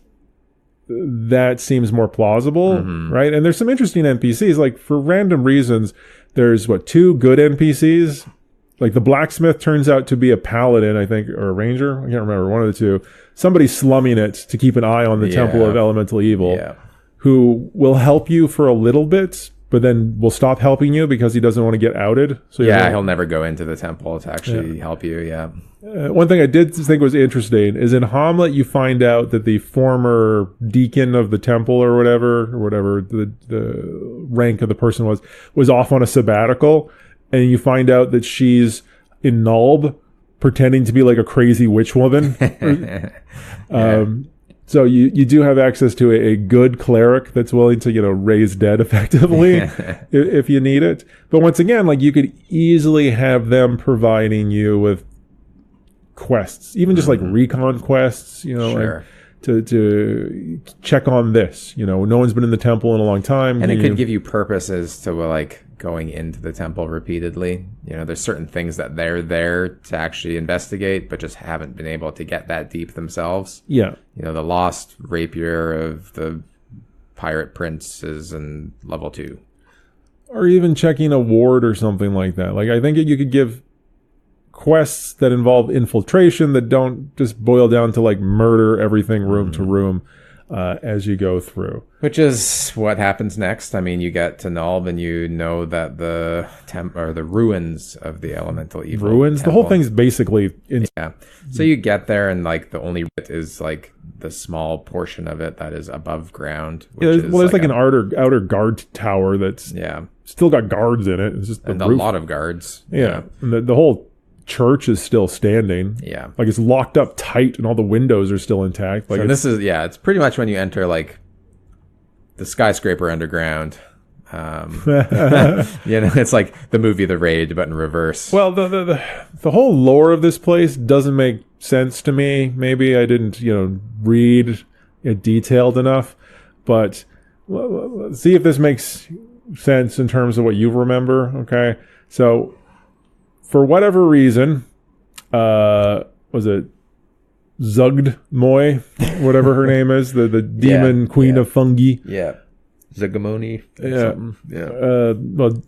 that seems more plausible, right? And there's some interesting NPCs. Like, for random reasons, there's, 2 good NPCs? Like, the blacksmith turns out to be a paladin, I think, or a ranger? I can't remember, one of the two. Somebody's slumming it to keep an eye on the Temple of Elemental Evil, who will help you for a little bit, but then will stop helping you because he doesn't want to get outed. So he'll never go into the temple to actually help you, one thing I did think was interesting is in Hamlet, you find out that the former deacon of the temple or whatever the rank of the person was off on a sabbatical, and you find out that she's in Nulb pretending to be like a crazy witch woman. So you do have access to a good cleric that's willing to, raise dead effectively if you need it. But once again, like, you could easily have them providing you with quests, even just like recon quests, like to check on this. No one's been in the temple in a long time. And it could give you purposes to like going into the temple repeatedly. There's certain things that they're there to actually investigate, but just haven't been able to get that deep themselves. Yeah. The lost rapier of the pirate prince is in level 2. Or even checking a ward or something like that. Like, I think you could give quests that involve infiltration that don't just boil down to like murder everything room to room as you go through. Which is what happens next. I mean, you get to Nulb and you know that the the ruins of the elemental evil. Ruins? The whole thing's basically So you get there, and like the only bit is like the small portion of it that is above ground. There's like an outer guard tower that's still got guards in it. It's just a lot of guards. Yeah. And the whole church is still standing. Yeah. Like it's locked up tight and all the windows are still intact. Like so this is, it's pretty much when you enter like the skyscraper underground. It's like the movie The Raid, but in reverse. Well, the whole lore of this place doesn't make sense to me. Maybe I didn't, read it detailed enough, but let's see if this makes sense in terms of what you remember. Okay. So for whatever reason, was it Zugdmoy, whatever her name is, the demon queen of fungi. Yeah. Zuggtmoy. Well,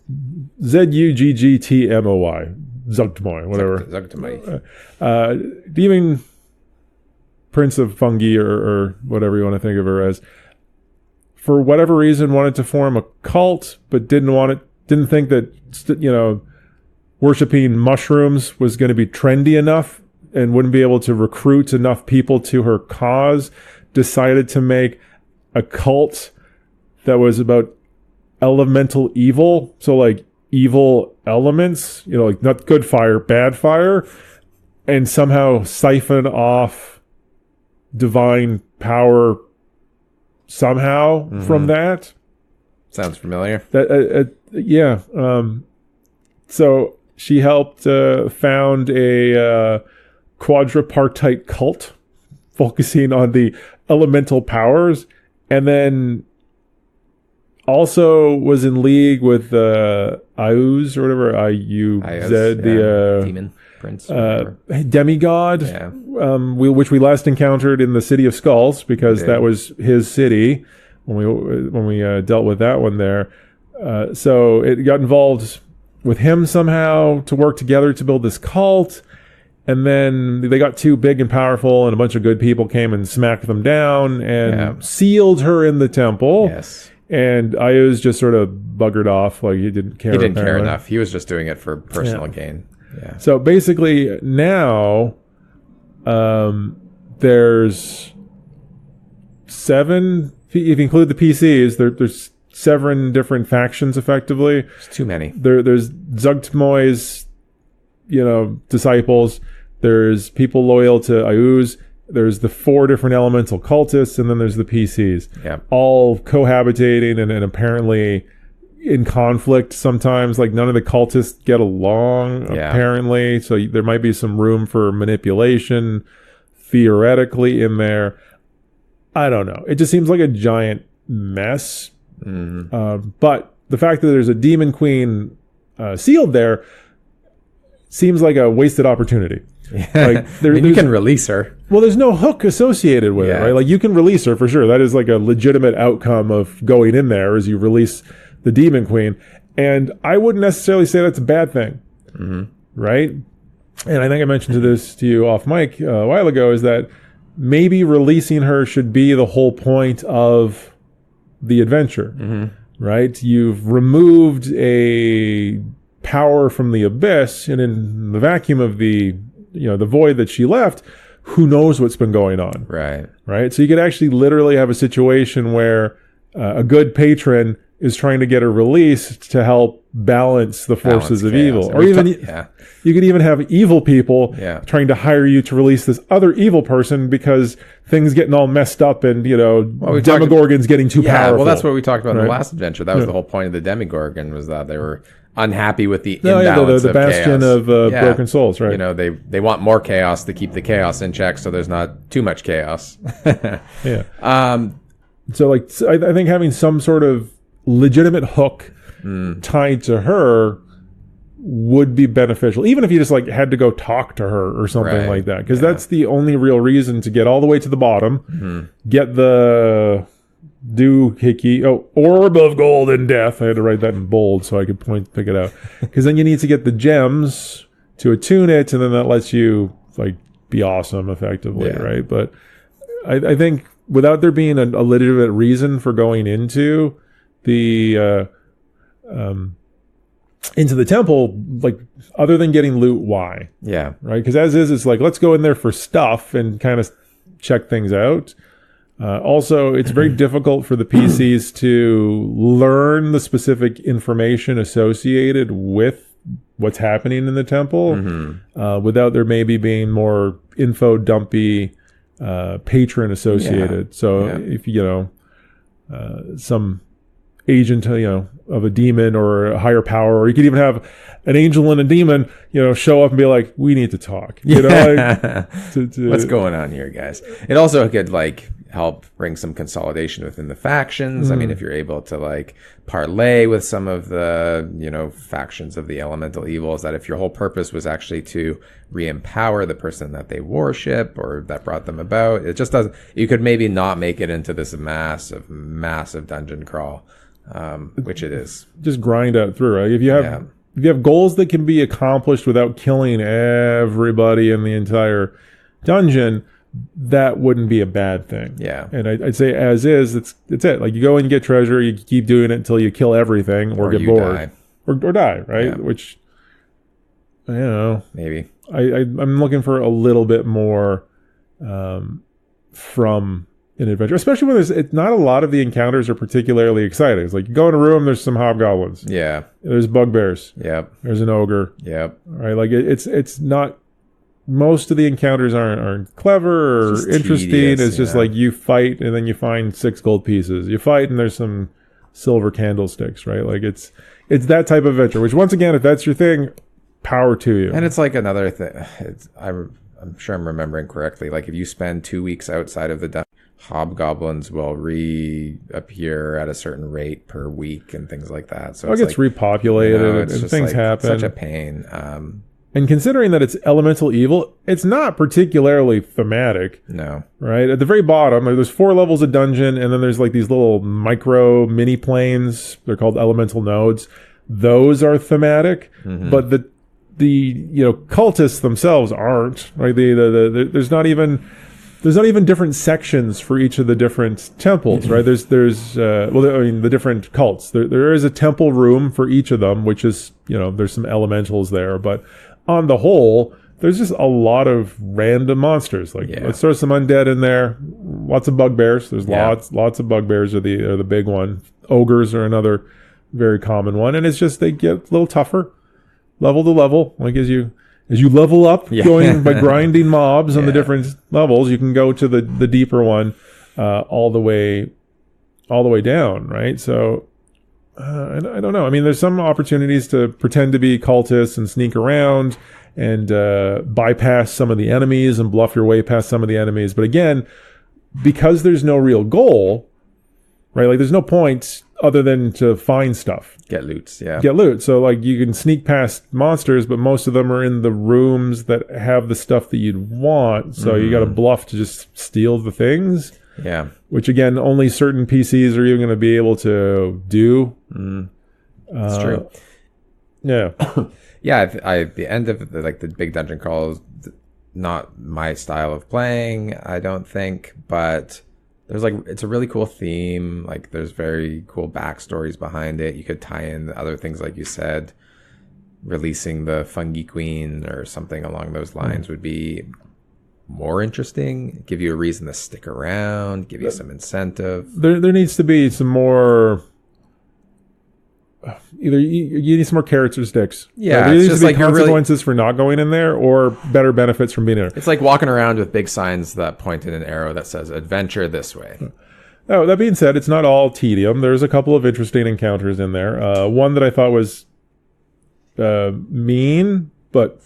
Zuggtmoy. Zugdmoy, whatever. Zuggtmoy. Demon prince of fungi or whatever you want to think of her as, for whatever reason wanted to form a cult, but didn't think that, worshipping mushrooms was going to be trendy enough and wouldn't be able to recruit enough people to her cause, decided to make a cult that was about elemental evil. So like evil elements, like not good fire, bad fire, and somehow siphon off divine power somehow from that. Sounds familiar. Yeah. So she helped found a quadripartite cult focusing on the elemental powers, and then also was in league with Iuz or whatever, Iuz, the demon prince, demigod, which we last encountered in the City of Skulls, because that was his city when we dealt with that one there. So it got involved with him somehow to work together to build this cult. And then they got too big and powerful, and a bunch of good people came and smacked them down and sealed her in the temple. Yes. And Iuz just sort of buggered off, like he didn't care. He didn't care enough. He was just doing it for personal gain. Yeah. So basically now there's 7, if you include the PCs, there's 7 different factions effectively. There's too many. There's Zugtmoy's, disciples. There's people loyal to Iuz. There's the 4 different elemental cultists, and then there's the PCs. Yeah. All cohabitating and apparently in conflict sometimes. Like none of the cultists get along, apparently. So there might be some room for manipulation theoretically in there. I don't know. It just seems like a giant mess. But the fact that there's a demon queen sealed there seems like a wasted opportunity. Like you can release her. Well, there's no hook associated with it, right? Like you can release her for sure. That is like a legitimate outcome of going in there, as you release the demon queen. And I wouldn't necessarily say that's a bad thing, right? And I think I mentioned this to you off mic a while ago, is that maybe releasing her should be the whole point of the adventure, right? You've removed a power from the abyss, and in the vacuum of the the void that she left, who knows what's been going on, right? So you could actually literally have a situation where a good patron is trying to get her released to help balance the forces of evil, or even you could even have evil people trying to hire you to release this other evil person because things getting all messed up, and Demogorgon's getting too powerful. Well, that's what we talked about in the last adventure. That was the whole point of the Demogorgon, was that they were unhappy with the imbalance the of bastion chaos. of broken souls, right? They want more chaos to keep the chaos in check, so there's not too much chaos. So I think having some sort of legitimate hook tied to her would be beneficial, even if you just had to go talk to her or something like that, because that's the only real reason to get all the way to the bottom, get the orb of golden death. I had to write that in bold so I could pick it out, because then you need to get the gems to attune it, and then that lets you be awesome effectively, right? But I think without there being a legitimate reason for going into the temple, other than getting loot, why? Right? Because as is, it's let's go in there for stuff and kind of check things out. Also, it's very difficult for the PCs to learn the specific information associated with what's happening in the temple, without there maybe being more info dumpy patron associated. So if some agent of a demon or a higher power, or you could even have an angel and a demon show up and be like, we need to talk, what's going on here, guys. It also could help bring some consolidation within the factions. I mean, if you're able to parlay with some of the factions of the elemental evils, that if your whole purpose was actually to re-empower the person that they worship or that brought them about, it just doesn't. You could maybe not make it into this massive dungeon crawl, which it is. Just grind out through, right? If you have goals that can be accomplished without killing everybody in the entire dungeon, that wouldn't be a bad thing. Yeah. And I'd say as is, it's it. You go and get treasure, you keep doing it until you kill everything or get bored. Die. Or die, right? Yeah. Which, I don't know. Maybe. I'm looking for a little bit more from an adventure, especially when there's not a lot of the encounters are particularly exciting. It's you go in a room, there's some hobgoblins. Yeah. There's bugbears. Yep. There's an ogre. Yep. Right? It's not. Most of the encounters aren't clever or interesting. Tedious, it's just you fight and then you find 6 gold pieces. You fight and there's some silver candlesticks, right? It's that type of adventure, which once again, if that's your thing, power to you. And it's another thing. I'm sure I'm remembering correctly. If you spend 2 weeks outside of the dungeon, hobgoblins will reappear at a certain rate per week and things like that. So it gets repopulated and things happen. Such a pain. And considering that it's elemental evil, it's not particularly thematic. No. Right? At the very bottom, there's 4 levels of dungeon, and then there's these little micro mini planes. They're called elemental nodes. Those are thematic, but the cultists themselves aren't. Right? There's not even different sections for each of the different temples, right? There's the different cults. There is a temple room for each of them, which is, there's some elementals there, but on the whole, there's just a lot of random monsters. Let's throw some undead in there. Lots of bugbears. There's lots of bugbears are the big one. Ogres are another very common one, and it's just they get a little tougher, level to level. As you level up, going by grinding mobs on the different levels, you can go to the deeper one, all the way down, right? So I don't know. I mean, there's some opportunities to pretend to be cultists and sneak around and bypass some of the enemies and bluff your way past some of the enemies. But again, because there's no real goal, right? There's no point other than to find stuff. Get loot, yeah. Get loot. So, you can sneak past monsters, but most of them are in the rooms that have the stuff that you'd want. So you got to bluff to just steal the things. Yeah. Which, again, only certain PCs are even going to be able to do. That's true. Yeah. Yeah, the end of the big dungeon crawl is not my style of playing, I don't think, but there's it's a really cool theme. There's very cool backstories behind it. You could tie in other things, like you said, releasing the fungi queen or something along those lines would be more interesting, give you a reason to stick around, give you some incentive. There needs to be some more. Either you need some more carrots or sticks. Yeah, there needs to be consequences for not going in there, or better benefits from being in there. It's like walking around with big signs that point in an arrow that says "Adventure this way." Oh, that being said, it's not all tedium. There's a couple of interesting encounters in there. One that I thought was mean but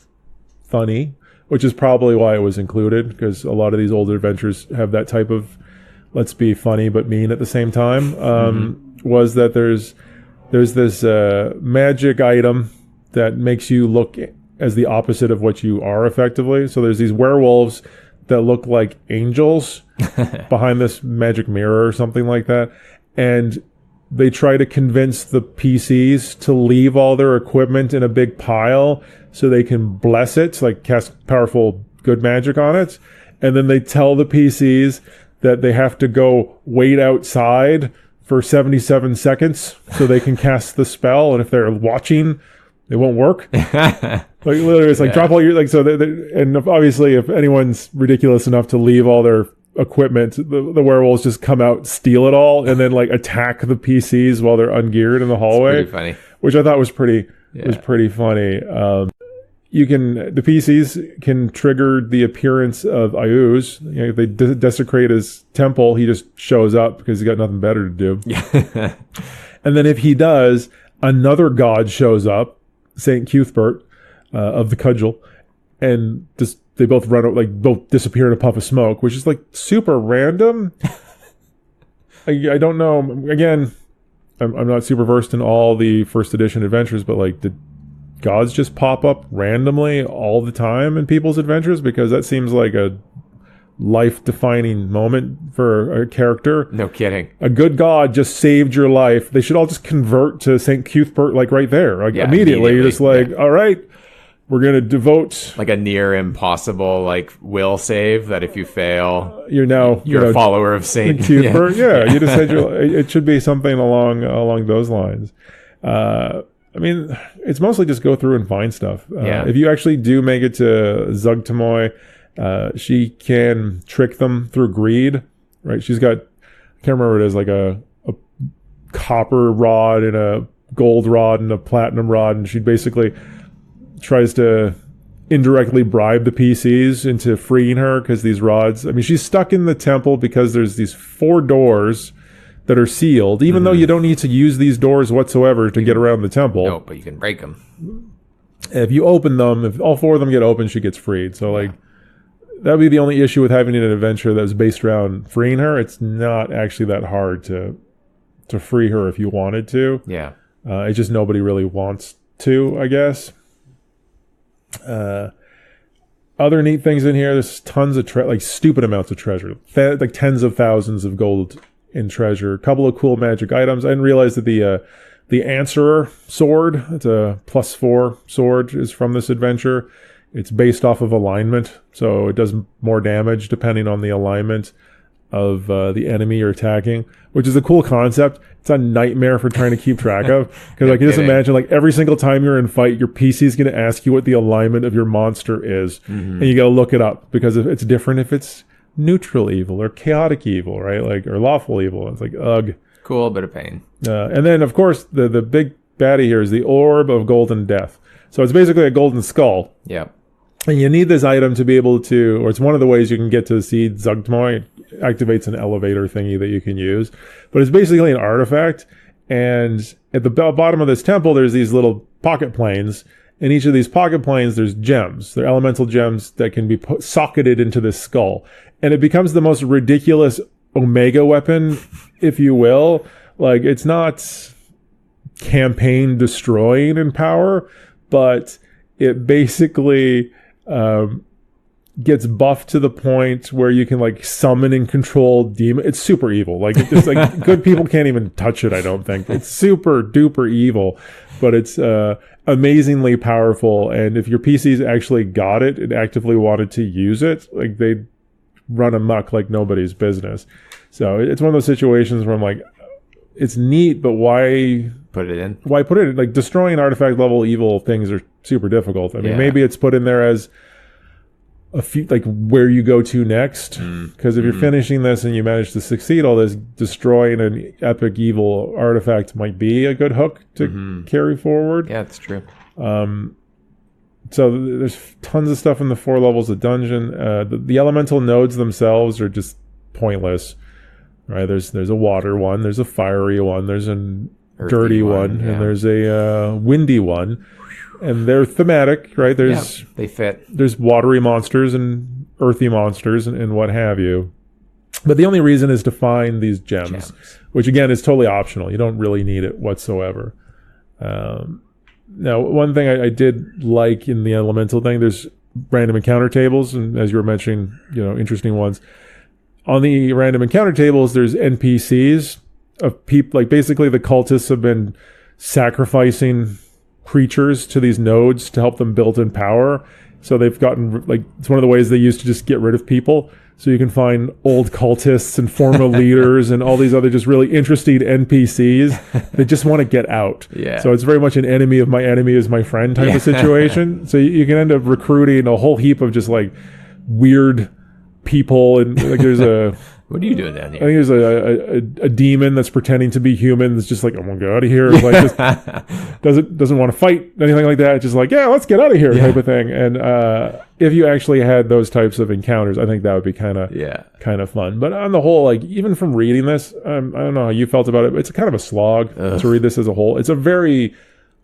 funny, which is probably why it was included, because a lot of these older adventures have that type of let's be funny but mean at the same time. Was that there's this magic item that makes you look as the opposite of what you are effectively. So there's these werewolves that look like angels behind this magic mirror or something like that. And they try to convince the PCs to leave all their equipment in a big pile so they can bless it, cast powerful good magic on it. And then they tell the PCs that they have to go wait outside for 77 seconds so they can cast the spell. And if they're watching, it won't work. Literally, it's drop all your, and obviously if anyone's ridiculous enough to leave all their equipment, the werewolves just come out, steal it all, and then attack the PCs while they're ungeared in the hallway. It's pretty funny. which I thought was pretty funny. The PCs can trigger the appearance of Ayuz. If they desecrate his temple, he just shows up because he's got nothing better to do. Yeah. And then if he does, another god shows up, Saint Cuthbert of the Cudgel, and they both both disappear in a puff of smoke, which is super random. I don't know. Again, I'm not super versed in all the first edition adventures, but did gods just pop up randomly all the time in people's adventures? Because that seems like a life-defining moment for a character. No kidding. A good god just saved your life. They should all just convert to St. Cuthbert right there. Immediately. You're just all right, we're going to devote... a near impossible will save that if you fail... You're a follower of St. Cuthbert. Yeah, you just said it should be something along those lines. It's mostly just go through and find stuff. If you actually do make it to Zugtamoy, she can trick them through greed, right? She's got, I can't remember what it is, a copper rod and a gold rod and a platinum rod, and she basically tries to indirectly bribe the PCs into freeing her because these rods, she's stuck in the temple because there's these 4 doors that are sealed, even though you don't need to use these doors whatsoever to get around the temple. No, but you can break them. If you open them, if all 4 of them get open, she gets freed. So, that would be the only issue with having an adventure that's based around freeing her. It's not actually that hard to free her if you wanted to. Yeah. It's just nobody really wants to, I guess. Other neat things in here, there's tons of stupid amounts of treasure. Tens of thousands of gold in treasure. A couple of cool magic items. I didn't realize that the Answerer sword, it's a +4 sword, is from this adventure. It's based off of alignment, so it does more damage depending on the alignment of the enemy you're attacking, which is a cool concept. It's a nightmare for trying to keep track of, because I can just imagine every single time you're in fight, your PC is going to ask you what the alignment of your monster is, and you got to look it up, because if it's different if it's neutral evil or chaotic evil, right? Or lawful evil. It's ugh. Cool, bit of pain. And then, of course, the big baddie here is the Orb of Golden Death. So it's basically a golden skull. Yeah. And you need this item to be able to, or it's one of the ways you can get to see Zugtmoy. It activates an elevator thingy that you can use. But it's basically an artifact. And at the bottom of this temple, there's these little pocket planes. In each of these pocket planes, there's gems. They're elemental gems that can be socketed into this skull. And it becomes the most ridiculous Omega weapon, if you will. It's not campaign destroying in power, but it basically gets buffed to the point where you can summon and control demon. It's super evil. It's good people can't even touch it, I don't think. It's super duper evil, but it's amazingly powerful. And if your PCs actually got it and actively wanted to use it, they'd run amok like nobody's business. So it's one of those situations where I'm it's neat, but why put it in? Why put it in? Destroying artifact level evil things are super difficult. Maybe it's put in there as a few, where you go to next. Because if you're finishing this and you manage to succeed all this, destroying an epic evil artifact might be a good hook to carry forward. Yeah, that's true. So there's tons of stuff in the 4 levels of dungeon. The elemental nodes themselves are just pointless. Right? There's a water one, there's a fiery one, there's an dirty one, and there's a windy one. And they're thematic, right? They fit. There's watery monsters and earthy monsters and what have you. But the only reason is to find these gems, which again is totally optional. You don't really need it whatsoever. Now, one thing I did like in the elemental thing, there's random encounter tables, and as you were mentioning, interesting ones. On the random encounter tables, there's NPCs of people. Basically, the cultists have been sacrificing creatures to these nodes to help them build in power. So they've gotten it's one of the ways they use to just get rid of people. So you can find old cultists and former leaders and all these other just really interesting NPCs that just want to get out. Yeah. So it's very much an enemy of my enemy is my friend type of situation. So you can end up recruiting a whole heap of just weird people, and there's a What are you doing down I here? think there's a demon that's pretending to be human. That's just like, I'm gonna get out of here. Like, just doesn't want to fight anything like that. Just like, yeah, let's get out of here, type of thing. And if you actually had those types of encounters, I think that would be kind of fun. But on the whole, like, even from reading this, I don't know how you felt about it. It's kind of a slog to read this as a whole. It's a very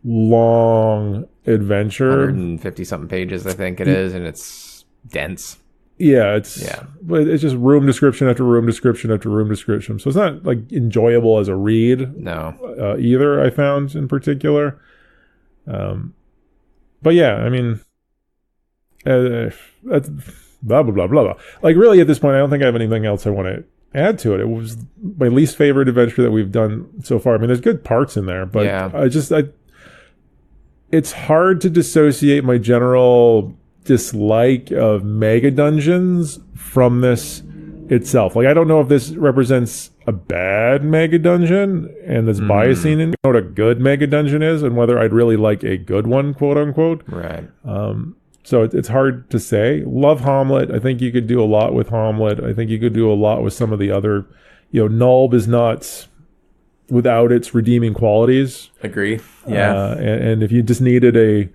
long adventure, 150 something pages, I think it is, and it's dense. But it's just room description after room description after room description. So it's not like enjoyable as a read. No. Either, I found in particular. But yeah, I mean, that's blah blah blah blah blah. Like, really, at this point, I don't think I have anything else I want to add to it. It was my least favorite adventure that we've done so far. I mean, there's good parts in there, but it's hard to dissociate my general dislike of mega dungeons from this itself. Like, I don't know if this represents a bad mega dungeon and that's biasing in what a good mega dungeon is and whether I'd really like a good one, quote unquote. Right. So it's hard to say. Love Hamlet. I think you could do a lot with Hamlet. I think you could do a lot with some of the other, Nulb is not without its redeeming qualities. Agree. Yeah. And if you just needed a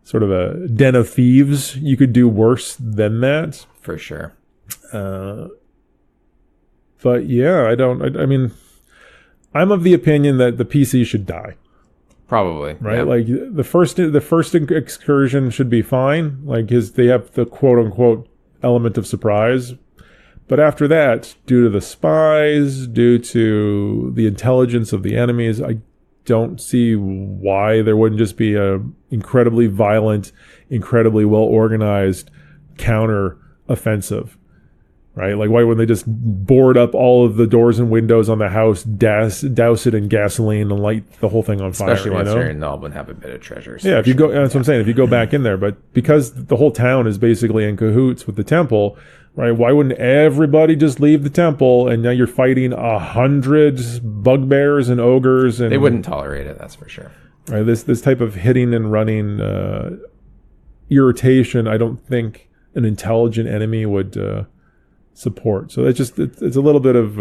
sort of a den of thieves, you could do worse than that. For sure. But yeah, I mean, I'm of the opinion that the PC should die. Probably. Right? Yeah. Like, the first excursion should be fine. Like, they have the quote unquote element of surprise. But after that, due to the spies, due to the intelligence of the enemies, I don't see why there wouldn't just be a incredibly violent, incredibly well organized counter offensive, right? Like, why wouldn't they just board up all of the doors and windows on the house, douse it in gasoline, and light the whole thing on fire? Especially once you're in Nulb and have a bit of treasure. Yeah, if you go, that's what I'm saying. If you go back in there, but because the whole town is basically in cahoots with the temple, right? Why wouldn't everybody just leave the temple? And now you're fighting 100 bugbears and ogres, and they wouldn't tolerate it. That's for sure. Right, this type of hitting and running irritation, I don't think an intelligent enemy would support. So it's a little bit of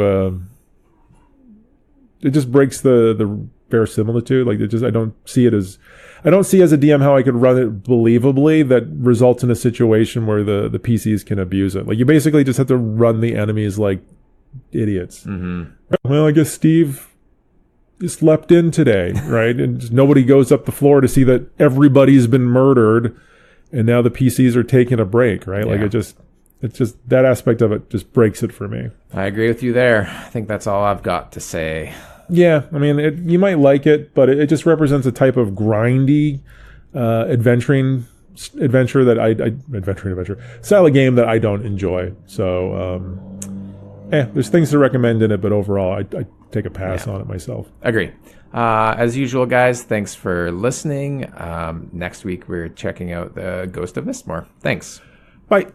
it just breaks the verisimilitude. Like, I don't see as a DM how I could run it believably that results in a situation where the PCs can abuse it. Like, you basically just have to run the enemies like idiots. Mm-hmm. Well, I guess Steve just leapt in today, right? And just nobody goes up the floor to see that everybody's been murdered, and now the PCs are taking a break, right? Yeah. Like, it's just that aspect of it just breaks it for me. I agree with you there. I think that's all I've got to say. Yeah, I mean, you might like it, but it just represents a type of grindy adventure style of game that I don't enjoy. So, there's things to recommend in it, but overall, I take a pass on it myself. Agree. As usual, guys, thanks for listening. Next week, we're checking out the Ghost of Mistmore. Thanks. Bye.